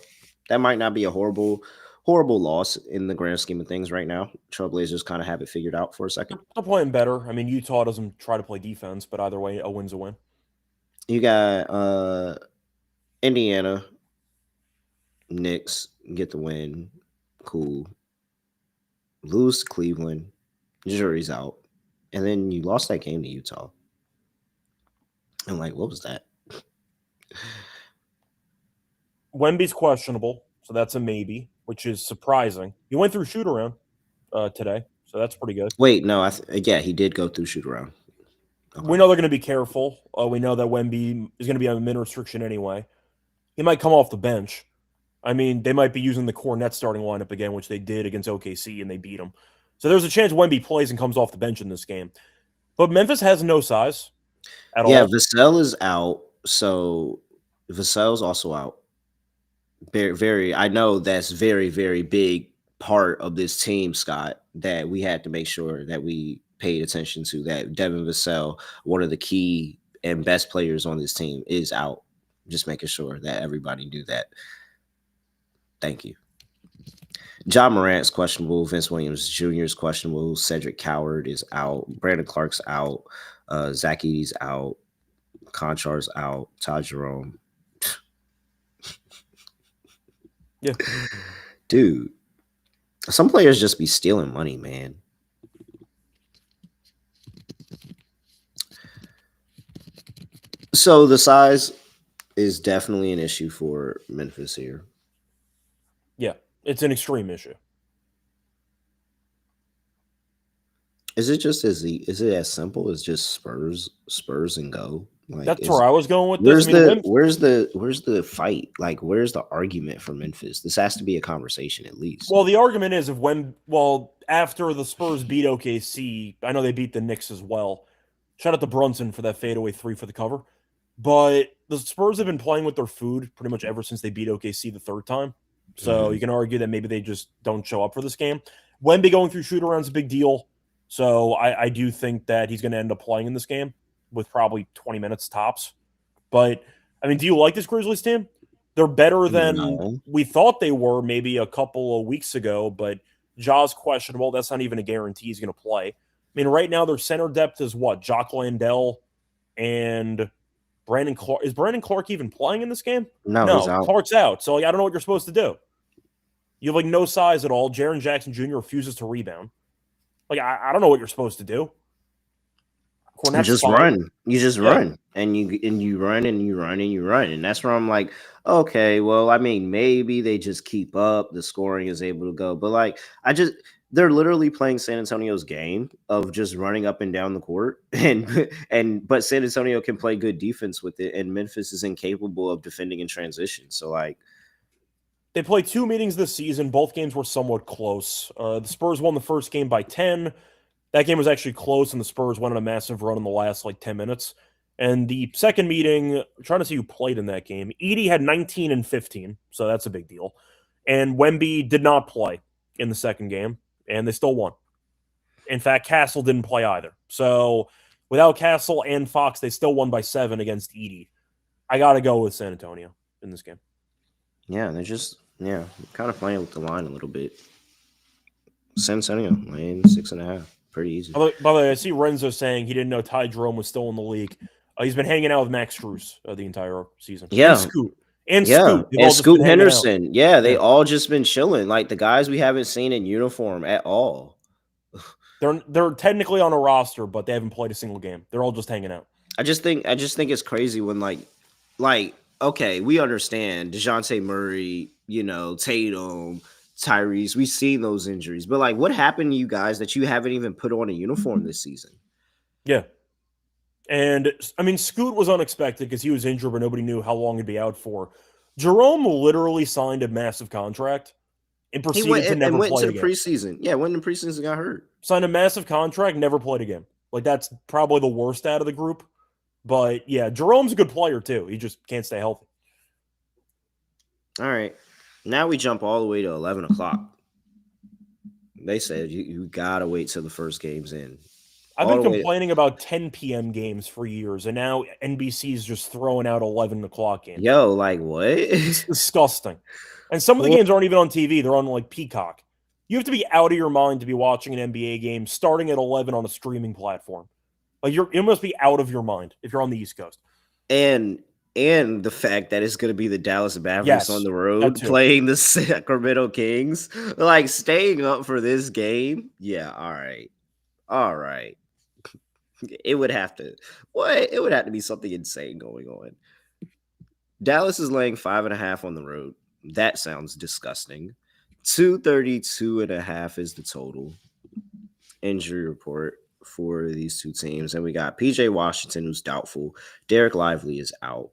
Speaker 1: that might not be a horrible loss in the grand scheme of things right now. Trailblazers kind of have it figured out for a second.
Speaker 4: They're playing better. I mean, Utah doesn't try to play defense, but either way, a win's a win.
Speaker 1: You got Indiana, Knicks get the win. Cool. Lose to Cleveland. Jury's out. And then you lost that game to Utah. I'm like, what was that?
Speaker 4: Wemby's questionable, so that's a maybe, which is surprising. He went through shoot around today, so that's pretty good.
Speaker 1: Wait, no, he did go through shoot around.
Speaker 4: Okay. We know they're going to be careful. We know that Wemby is going to be on a min restriction anyway. He might come off the bench. I mean, they might be using the core net starting lineup again, which they did against OKC, and they beat them. So there's a chance Wemby plays and comes off the bench in this game. But Memphis has no size at all.
Speaker 1: Yeah, Vassell is out, so Vassell's also out. Very, I know that's very, very big part of this team, Scott, that we had to make sure that we paid attention to, that Devin Vassell, one of the key and best players on this team, is out. Just making sure that everybody knew that. Thank you. John Morant's questionable. Vince Williams Jr. is questionable. Cedric Coward is out. Brandon Clark's out. Zach Edey's out. Conchar's out. Todd Jerome.
Speaker 4: Yeah.
Speaker 1: Dude, some players just be stealing money, man. So the size is definitely an issue for Memphis here.
Speaker 4: Yeah, it's an extreme issue.
Speaker 1: Is it as simple as just Spurs and go? Like,
Speaker 4: that's where I was going with this.
Speaker 1: Where's the fight? Like, where's the argument for Memphis? This has to be a conversation at least.
Speaker 4: Well, the argument is after the Spurs beat OKC, I know they beat the Knicks as well. Shout out to Brunson for that fadeaway 3 for the cover. But the Spurs have been playing with their food pretty much ever since they beat OKC the 3rd time. So you can argue that maybe they just don't show up for this game. Wemby going through shoot-around is a big deal. So I do think that he's going to end up playing in this game with probably 20 minutes tops. But, I mean, do you like this Grizzlies team? They're better than
Speaker 1: No.
Speaker 4: we thought they were maybe a couple of weeks ago, but Ja's questionable. That's not even a guarantee he's going to play. I mean, right now their center depth is what? Jock Landell and Brandon Clark. Is Brandon Clark even playing in this game?
Speaker 1: No, he's
Speaker 4: No,
Speaker 1: out.
Speaker 4: Clark's out. So I don't know what you're supposed to do. You have no size at all. Jaren Jackson Jr. refuses to rebound. I don't know what you're supposed to do.
Speaker 1: You just run. You just
Speaker 4: Yeah.
Speaker 1: run. And you run and you run and you run. And that's where I'm like, okay, well, I mean, maybe they just keep up. The scoring is able to go. But they're literally playing San Antonio's game of just running up and down the court. But San Antonio can play good defense with it. And Memphis is incapable of defending in transition. So
Speaker 4: they played 2 meetings this season. Both games were somewhat close. The Spurs won the first game by 10. That game was actually close, and the Spurs went on a massive run in the last 10 minutes. And the second meeting, I'm trying to see who played in that game. Edey had 19 and 15, so that's a big deal. And Wemby did not play in the second game, and they still won. In fact, Castle didn't play either. So without Castle and Fox, they still won by 7 against Edey. I got to go with San Antonio in this game.
Speaker 1: yeah, they're just kind of playing with the line a little bit. San Antonio laying 6.5. Pretty easy.
Speaker 4: By the way, I see Renzo saying he didn't know Ty Jerome was still in the league. He's been hanging out with Max Strus the entire season.
Speaker 1: Yeah.
Speaker 4: And Scoot.
Speaker 1: And Scoot Henderson. Yeah, they all just been chilling. Like the guys we haven't seen in uniform at all.
Speaker 4: They're technically on a roster, but they haven't played a single game. They're all just hanging out.
Speaker 1: I just think it's crazy when okay, we understand DeJounte Murray, Tatum, Tyrese. We've seen those injuries, but what happened to you guys that you haven't even put on a uniform this season?
Speaker 4: Yeah. And I mean, Scoot was unexpected because he was injured, but nobody knew how long he'd be out for. Jerome literally signed a massive contract and proceeded to never play again.
Speaker 1: Preseason. Yeah, went in preseason, got hurt.
Speaker 4: Signed a massive contract, never played again. That's probably the worst out of the group. But yeah, Jerome's a good player too. He just can't stay healthy.
Speaker 1: All right. Now we jump all the way to 11 o'clock. They said you got to wait till the first game's in.
Speaker 4: I've been complaining about 10 p.m. games for years, and now NBC's just throwing out 11 o'clock games.
Speaker 1: Yo, what?
Speaker 4: It's disgusting. And some of the games aren't even on TV. They're on Peacock. You have to be out of your mind to be watching an NBA game starting at 11 on a streaming platform. You must be out of your mind if you're on the East Coast.
Speaker 1: And the fact that it's going to be the Dallas Mavericks on the road playing the Sacramento Kings, staying up for this game. Yeah, all right. It would have to be something insane going on. Dallas is laying 5.5 on the road. That sounds disgusting. 232.5 is the total injury report for these two teams. And we got PJ Washington, who's doubtful. Derek Lively is out.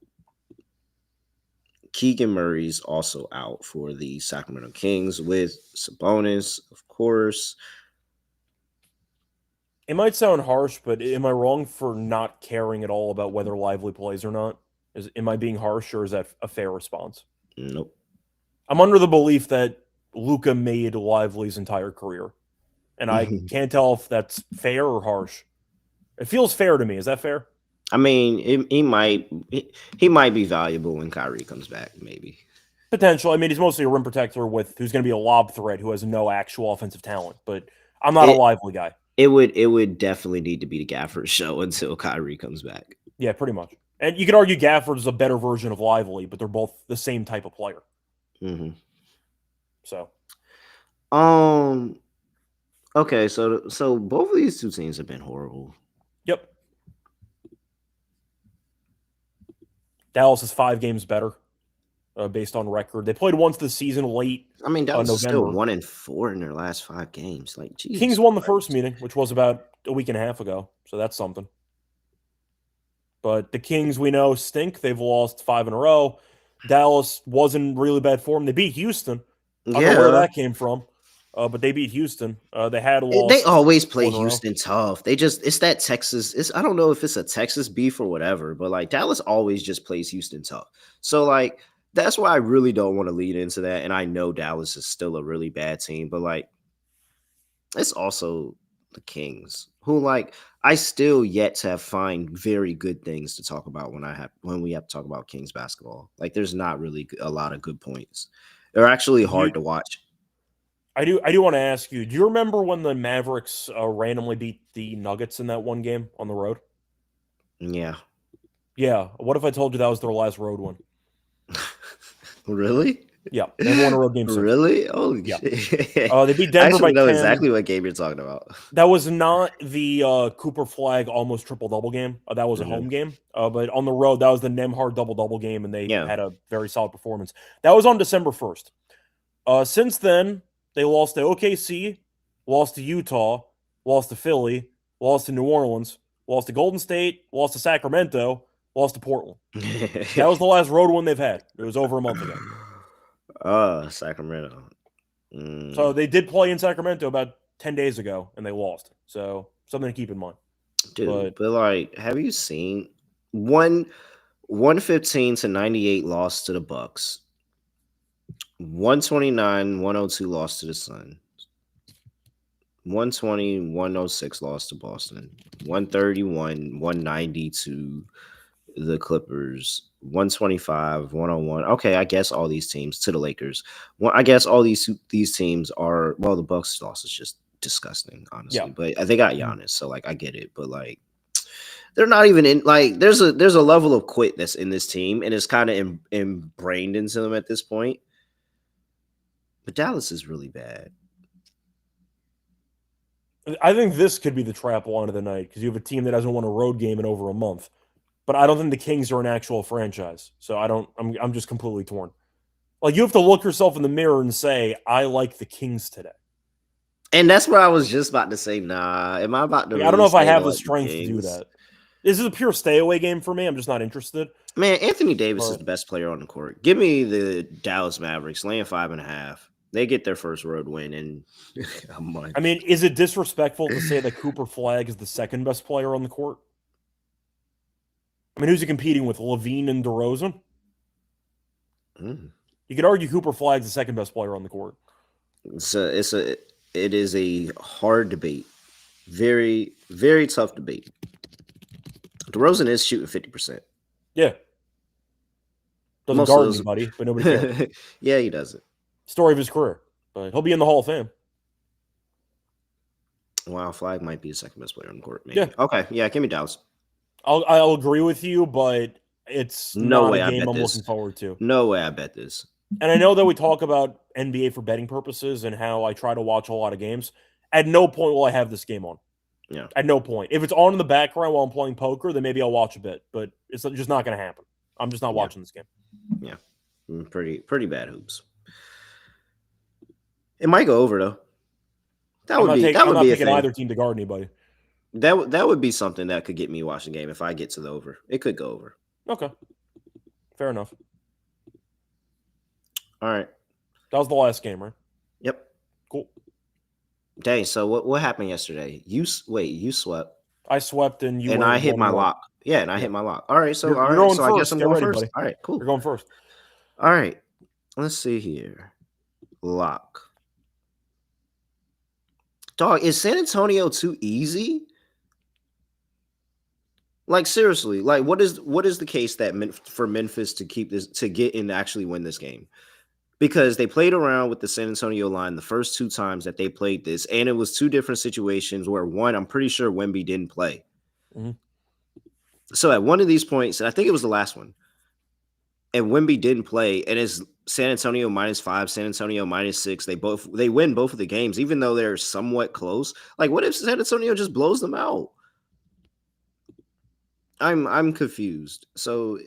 Speaker 1: Keegan Murray's also out for the Sacramento Kings, with Sabonis, of course.
Speaker 4: It might sound harsh, but am I wrong for not caring at all about whether Lively plays or not? Am I being harsh, or is that a fair response?
Speaker 1: Nope.
Speaker 4: I'm under the belief that Luka made Lively's entire career, and I can't tell if that's fair or harsh. It feels fair to me. Is that fair?
Speaker 1: I mean, he might be valuable when Kyrie comes back, maybe.
Speaker 4: Potential. I mean, he's mostly a rim protector who's going to be a lob threat who has no actual offensive talent. But I'm not a Lively guy.
Speaker 1: It would definitely need to be the Gafford show until Kyrie comes back.
Speaker 4: Yeah, pretty much. And you could argue Gafford is a better version of Lively, but they're both the same type of player.
Speaker 1: Mm-hmm.
Speaker 4: So.
Speaker 1: Okay, so both of these two teams have been horrible.
Speaker 4: Yep. Dallas is 5 games better based on record. They played once this season late.
Speaker 1: I mean, Dallas is still 1-4 in their last 5 games. Jesus
Speaker 4: Kings won the first meeting, which was about a week and a half ago. So that's something. But the Kings, we know, stink. They've lost 5 in a row. Dallas was in really bad form. They beat Houston. I don't know where that came from. But they beat Houston. They had lost.
Speaker 1: They always play Houston tough. It's that Texas. I don't know if it's a Texas beef or whatever, but Dallas always just plays Houston tough. So that's why I really don't want to lead into that. And I know Dallas is still a really bad team, but it's also the Kings, who I still yet to find very good things to talk about when we have to talk about Kings basketball. Like, there's not really a lot of good points. They're actually hard to watch.
Speaker 4: I do want to ask you, do you remember when the Mavericks randomly beat the Nuggets in that one game on the road?
Speaker 1: Yeah.
Speaker 4: Yeah. What if I told you that was their last road win?
Speaker 1: Really?
Speaker 4: Yeah. They won a road game 6.
Speaker 1: Really? Holy
Speaker 4: yeah.
Speaker 1: shit.
Speaker 4: They beat Denver by 10.
Speaker 1: I know exactly what game you're talking about.
Speaker 4: That was not the Cooper Flag almost triple-double game. That was a home game. But on the road, that was the Nemhard double-double game, and they had a very solid performance. That was on December 1st. Since then, they lost to OKC, lost to Utah, lost to Philly, lost to New Orleans, lost to Golden State, lost to Sacramento, lost to Portland. That was the last road win they've had. It was over a month ago.
Speaker 1: Sacramento.
Speaker 4: So they did play in Sacramento about 10 days ago, and they lost. So something to keep in mind.
Speaker 1: Dude, but have you seen 115 to 98 loss to the Bucks? 129-102 loss to the Suns. 120-106 loss to Boston. 131-190 to the Clippers. 125-101. Okay, I guess all these teams to the Lakers. Well, I guess all these teams are, well, the Bucks loss is just disgusting, honestly.
Speaker 4: Yeah.
Speaker 1: But they got Giannis, so I get it. But they're not even in. There's a level of quit that's in this team, and it's kind of ingrained into them at this point. But Dallas is really bad.
Speaker 4: I think this could be the trap line of the night because you have a team that hasn't won a road game in over a month. But I don't think the Kings are an actual franchise. So I'm just completely torn. You have to look yourself in the mirror and say, I like the Kings today.
Speaker 1: And that's what I was just about to say. Nah, am I about to?
Speaker 4: I don't know if I have the strength to do that. This is a pure stay away game for me. I'm just not interested.
Speaker 1: Man, Anthony Davis is the best player on the court. Give me the Dallas Mavericks laying 5.5. They get their first road win in a month.
Speaker 4: I mean, is it disrespectful to say that Cooper Flag is the second best player on the court? I mean, who's he competing with? Levine and DeRozan? You could argue Cooper Flag's the second best player on the court.
Speaker 1: It is a hard debate. Very, very tough debate. DeRozan is shooting 50%.
Speaker 4: Yeah. Doesn't guard anybody, but nobody cares.
Speaker 1: Yeah, he does it.
Speaker 4: Story of his career. But he'll be in the Hall of Fame.
Speaker 1: Wow, Flag might be the second best player on the court. Maybe.
Speaker 4: Yeah.
Speaker 1: Okay, yeah, give me Dallas.
Speaker 4: I'll agree with you, but it's not a game I'm looking forward to.
Speaker 1: No way I bet this.
Speaker 4: And I know that we talk about NBA for betting purposes and how I try to watch a lot of games. At no point will I have this game on.
Speaker 1: Yeah.
Speaker 4: At no point. If it's on in the background while I'm playing poker, then maybe I'll watch a bit. But it's just not going to happen. I'm just not watching this game.
Speaker 1: Yeah. Pretty bad hoops. It might go over though. I'm not
Speaker 4: picking either team to guard anybody.
Speaker 1: That would be something that could get me watching the game if I get to the over. It could go over.
Speaker 4: Okay. Fair enough.
Speaker 1: All right.
Speaker 4: That was the last game, right?
Speaker 1: Yep.
Speaker 4: Cool.
Speaker 1: Dang, so what happened yesterday? You swept.
Speaker 4: I swept and you
Speaker 1: I hit my lock. Yeah, and I hit my lock. All right, so I guess I'm going first. All right, cool.
Speaker 4: You're going first.
Speaker 1: All right. Let's see here. Lock. Dog, is San Antonio too easy? Seriously, what is the case for Memphis to get in to actually win this game? Because they played around with the San Antonio line the first 2 times that they played this, and it was 2 different situations where one, I'm pretty sure Wemby didn't play. Mm-hmm. So at one of these points, and I think it was the last one, and Wemby didn't play, and it's San Antonio -5, San Antonio -6. They win both of the games, even though they're somewhat close. What if San Antonio just blows them out? I'm confused. So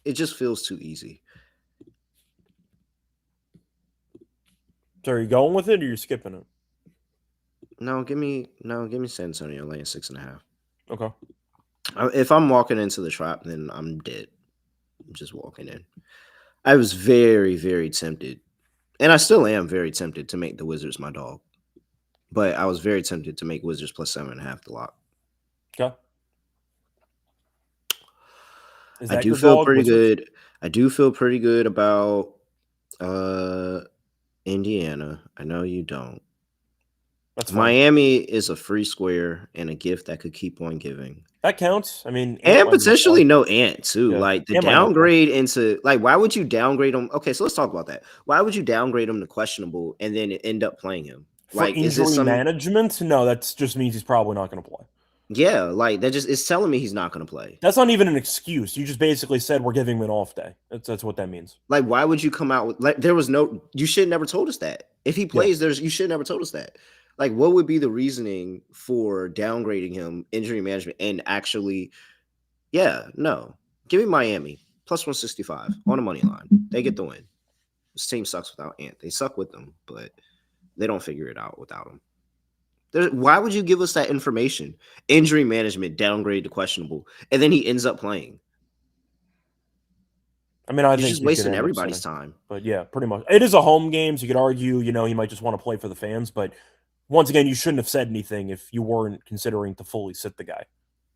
Speaker 1: it just feels too easy.
Speaker 4: So are you going with it or you're skipping it?
Speaker 1: No, give me San Antonio laying 6.5.
Speaker 4: Okay.
Speaker 1: If I'm walking into the trap, then I'm dead. I'm just walking in. I was very, very tempted, and I still am very tempted to make the Wizards my dog. But I was very tempted to make Wizards plus 7.5 the lock.
Speaker 4: Okay.
Speaker 1: I do feel pretty good. I do feel pretty good about Indiana. I know you don't.
Speaker 4: That's fine.
Speaker 1: Miami is a free square and a gift that could keep on giving.
Speaker 4: That counts. I mean,
Speaker 1: And potentially no Ant too.
Speaker 4: Yeah.
Speaker 1: Like the downgrade into like, why would you downgrade him? Okay, so let's talk about that. Why would you downgrade him to questionable and then end up playing him?
Speaker 4: For
Speaker 1: Like, is
Speaker 4: injury
Speaker 1: this
Speaker 4: management? No, that just means he's probably not going to play.
Speaker 1: Yeah, like that just is telling me he's not going to play.
Speaker 4: That's not even an excuse. You just basically said we're giving him an off day. That's what that means.
Speaker 1: Like, why would you come out with like there was no? You should never told us that. If he plays, you should never told us that. Like, what would be the reasoning for downgrading him, injury management, and actually, no, give me Miami plus 165 on the money line. They get the win. This team sucks without Ant. They suck with them, but they don't figure it out without him. Why would you give us that information? Injury management downgrade to questionable, and then he ends up playing.
Speaker 4: I mean, I
Speaker 1: You're
Speaker 4: think
Speaker 1: just wasting everybody's time.
Speaker 4: But yeah, pretty much. It is a home game, so you could argue, he might just want to play for the fans. But once again, you shouldn't have said anything if you weren't considering to fully sit the guy.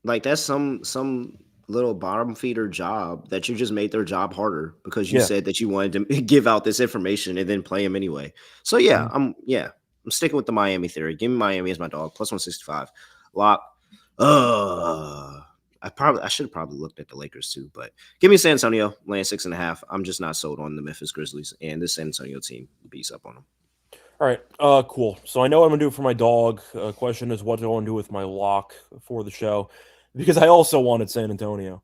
Speaker 1: Like that's some little bottom feeder job that you just made their job harder because you said that you wanted to give out this information and then play him anyway. So I'm sticking with the Miami theory. Give me Miami as my dog plus 165 lock. I should have probably looked at the Lakers too, but give me San Antonio laying 6.5. I'm just not sold on the Memphis Grizzlies, and this San Antonio team beats up on them.
Speaker 4: All right, cool. So I know what I'm gonna do for my dog. Question is, what do I want to do with my lock for the show? Because I also wanted San Antonio.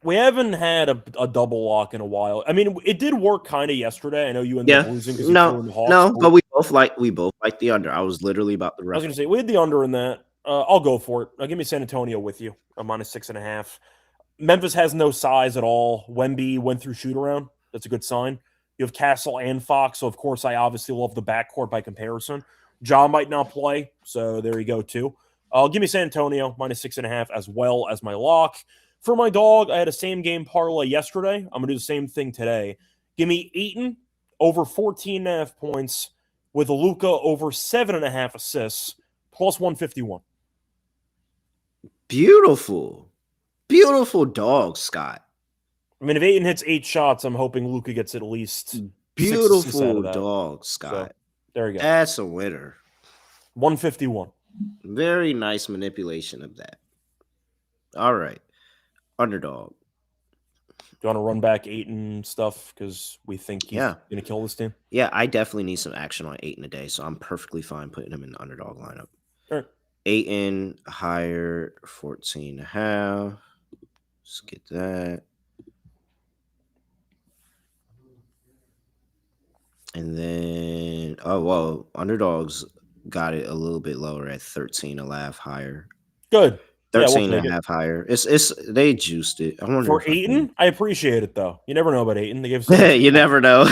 Speaker 4: We haven't had a double lock in a while. I mean, it did work kind of yesterday. I know you ended up losing because you threw in the Hawks.
Speaker 1: But we both like the under. I was literally about to.
Speaker 4: I was gonna say we had the under in that. I'll go for it. Give me San Antonio with you. I'm minus 6.5. Memphis has no size at all. Wemby went through shoot around. That's a good sign. You have Castle and Fox, so of course I obviously love the backcourt by comparison. Ja might not play, so there you go too. Give me San Antonio minus 6.5 as well as my lock. For my dog, I had a same game parlay yesterday. I'm gonna do the same thing today. Give me Ayton over 14.5 points with Luka over 7.5 assists plus 151.
Speaker 1: Beautiful dog, Scott.
Speaker 4: I mean, if Ayton hits 8 shots, I'm hoping Luka gets at least
Speaker 1: beautiful dog, Scott.
Speaker 4: So, there you go.
Speaker 1: That's a winner.
Speaker 4: 151.
Speaker 1: Very nice manipulation of that. All right, underdog.
Speaker 4: Do you want to run back Ayton stuff because we think he's going to kill this team?
Speaker 1: Yeah, I definitely need some action on Ayton today, so I'm perfectly fine putting him in the underdog lineup.
Speaker 4: All right.
Speaker 1: Ayton higher 14.5. Let's get that. And then, underdogs got it a little bit lower at 13.5 higher.
Speaker 4: Good.
Speaker 1: 13.5 higher. It's they juiced it. I wonder
Speaker 4: for Ayton. I appreciate it though. You never know about Ayton. They give
Speaker 1: you never know.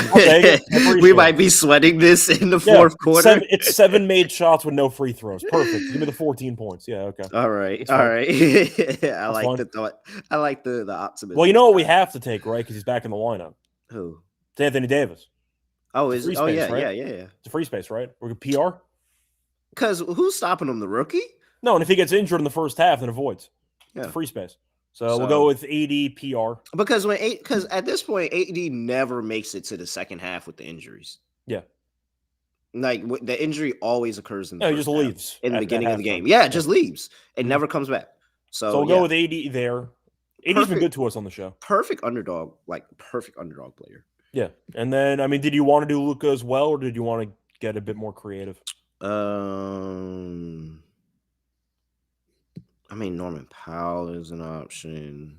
Speaker 1: We might be sweating this in the fourth quarter.
Speaker 4: It's 7 made shots with no free throws. Perfect. Give me the 14 points. Yeah. Okay.
Speaker 1: All right. I like the thought. I like the optimism.
Speaker 4: Well, you know what we have to take, right? Because he's back in the lineup.
Speaker 1: Who?
Speaker 4: It's Anthony Davis.
Speaker 1: Oh, is it? Oh, yeah,
Speaker 4: right?
Speaker 1: yeah.
Speaker 4: It's a free space, right? We're PR.
Speaker 1: Because who's stopping him? The rookie?
Speaker 4: No, and if he gets injured in the first half, then avoids. Yeah. It's free space. So we'll go with AD PR.
Speaker 1: Because at this point, AD never makes it to the second half with the injuries.
Speaker 4: Yeah.
Speaker 1: Like the injury always occurs in the
Speaker 4: he just leaves
Speaker 1: in the beginning of the game. Yeah, it just leaves. It never comes back. So
Speaker 4: we'll go with AD there. AD's been good to us on the show.
Speaker 1: Perfect underdog player.
Speaker 4: Yeah. And then, I mean, did you want to do Luka as well, or did you want to get a bit more creative?
Speaker 1: I mean, Norman Powell is an option.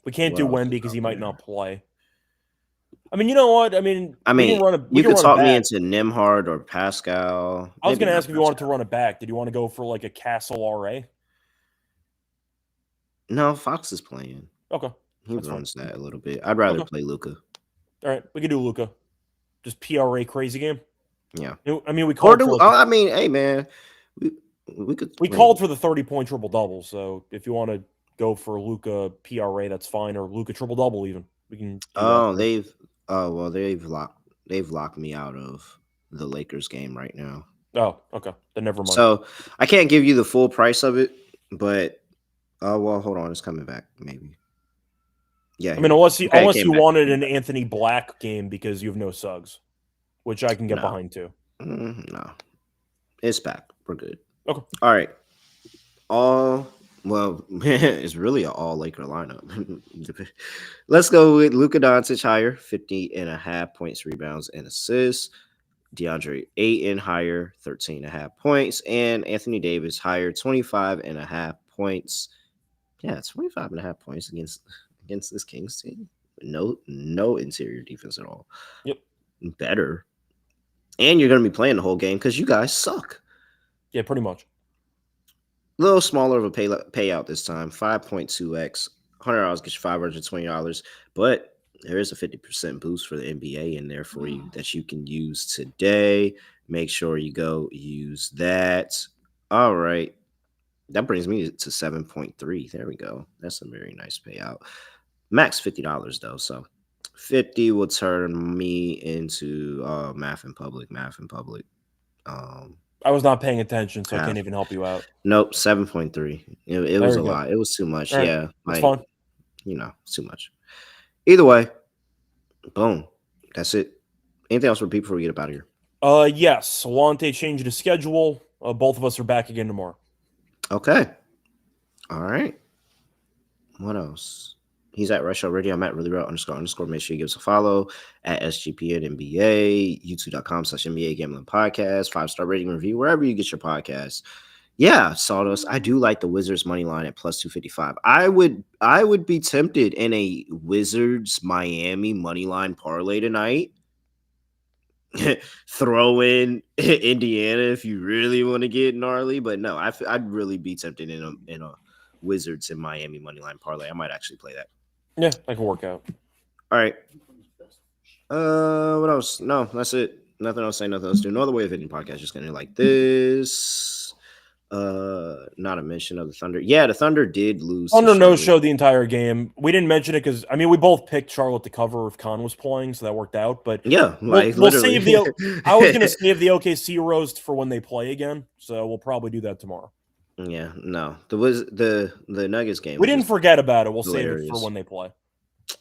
Speaker 4: We can't do Wemby because he might not play. I mean, you know what? I mean,
Speaker 1: you could talk me into Nembhard or Pascal.
Speaker 4: I was going to ask if you wanted to run it back. Did you want to go for like a Castle RA?
Speaker 1: No, Fox is playing.
Speaker 4: Okay.
Speaker 1: He runs that a little bit. I'd rather play Luka.
Speaker 4: All right, we can do Luka. Just PRA crazy game.
Speaker 1: Yeah.
Speaker 4: I mean, we called.
Speaker 1: Hey man, we
Speaker 4: called for the 30-point triple double. So if you want to go for Luka PRA, that's fine, or Luka triple double even. We can.
Speaker 1: They've locked me out of the Lakers game right now.
Speaker 4: Oh, okay. Then never mind.
Speaker 1: So I can't give you the full price of it, but hold on, it's coming back maybe. Yeah,
Speaker 4: I mean, unless you wanted an Anthony Black game because you have no Suggs, which I can get behind too.
Speaker 1: No. It's back. We're good.
Speaker 4: Okay.
Speaker 1: All right. Well, it's really an all Laker lineup. Let's go with Luka Doncic higher, 50.5 points, rebounds, and assists. DeAndre Ayton higher, 13.5 points, and Anthony Davis higher, 25.5 points. Yeah, 25.5 points against this Kings team. No interior defense at all.
Speaker 4: Yep.
Speaker 1: Better. And you're going to be playing the whole game because you guys suck.
Speaker 4: Yeah, pretty much.
Speaker 1: A little smaller of a payout this time, 5.2x. $100 gets you $520, but there is a 50% boost for the NBA in there for you that you can use today. Make sure you go use that. All right. That brings me to 7.3. There we go. That's a very nice payout. Max $50 though, so 50 will turn me into math in public.
Speaker 4: I was not paying attention, so I can't even help you out.
Speaker 1: Nope, 7.3. It was a lot. It was too much.
Speaker 4: Right.
Speaker 1: Yeah,
Speaker 4: that's fine.
Speaker 1: It's too much. Either way, boom. That's it. Anything else for people before we get up out of here?
Speaker 4: Yes. Lonte changed his schedule. Both of us are back again tomorrow.
Speaker 1: Okay. All right. What else? He's at Rush Radio. I'm at __. Make sure you give us a follow at SGPN NBA, youtube.com/NBA Gambling Podcast, 5-star rating review, wherever you get your podcasts. Yeah, Sawdust. I do like the Wizards money line at +255. I would be tempted in a Wizards Miami money line parlay tonight. Throw in Indiana if you really want to get gnarly, but no, I'd really be tempted in a Wizards and Miami money line parlay. I might actually play that.
Speaker 4: Yeah, that can work out.
Speaker 1: All right. What else? No, that's it. Nothing else. Say nothing else. Do no other way of hitting podcast. Just gonna like this. Not a mention of the Thunder. Yeah, the Thunder did lose.
Speaker 4: Thunder no show the entire game. We didn't mention it because we both picked Charlotte to cover if Khan was playing, so that worked out. But
Speaker 1: yeah,
Speaker 4: we'll save the. I was gonna save the OKC roast for when they play again, so we'll probably do that tomorrow.
Speaker 1: Yeah, no, the Nuggets game.
Speaker 4: We didn't forget about it. We'll save it for when they play.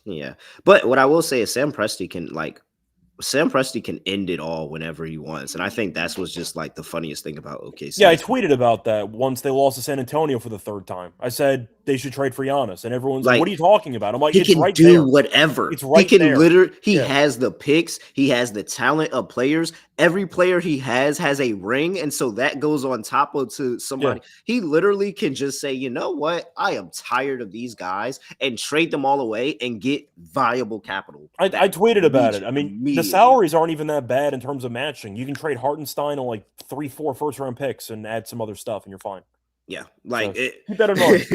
Speaker 1: Yeah, but what I will say is Sam Presti can end it all whenever he wants, and I think that's what's just like the funniest thing about OKC.
Speaker 4: Yeah, I tweeted about that once they lost to San Antonio for the third time. I said they should trade for Giannis, and everyone's like, "What are you talking about?" I'm like,
Speaker 1: he can do whatever.
Speaker 4: It's right there.
Speaker 1: Literally, he has the picks, he has the talent of players. Every player he has a ring, and so that goes on top of to somebody. Yeah. He literally can just say, "You know what? I am tired of these guys," and trade them all away and get viable capital.
Speaker 4: I tweeted about it. I mean, the salaries aren't even that bad in terms of matching. You can trade Hartenstein on like 3-4 first-round picks and add some other stuff, and you're fine.
Speaker 1: Yeah, like
Speaker 4: so, keep that in mind.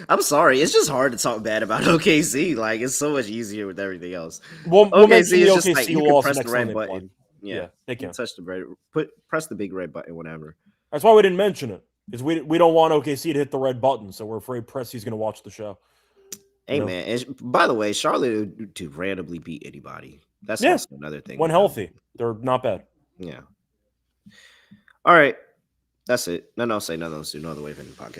Speaker 1: I'm sorry, it's just hard to talk bad about OKC. Like it's so much easier with everything else.
Speaker 4: We'll
Speaker 1: OKC is
Speaker 4: just
Speaker 1: like you can press the red button.
Speaker 4: Yeah, they can
Speaker 1: touch the red. Press the big red button, whatever.
Speaker 4: That's why we didn't mention it because we don't want OKC to hit the red button, so we're afraid Presti's going to watch the show.
Speaker 1: Hey man, and by the way, Charlotte to randomly beat anybody. That's also another thing.
Speaker 4: When healthy, they're not bad.
Speaker 1: Yeah. All right. That's it. Nothing else. Say nothing else. Do no other way of ending the podcast.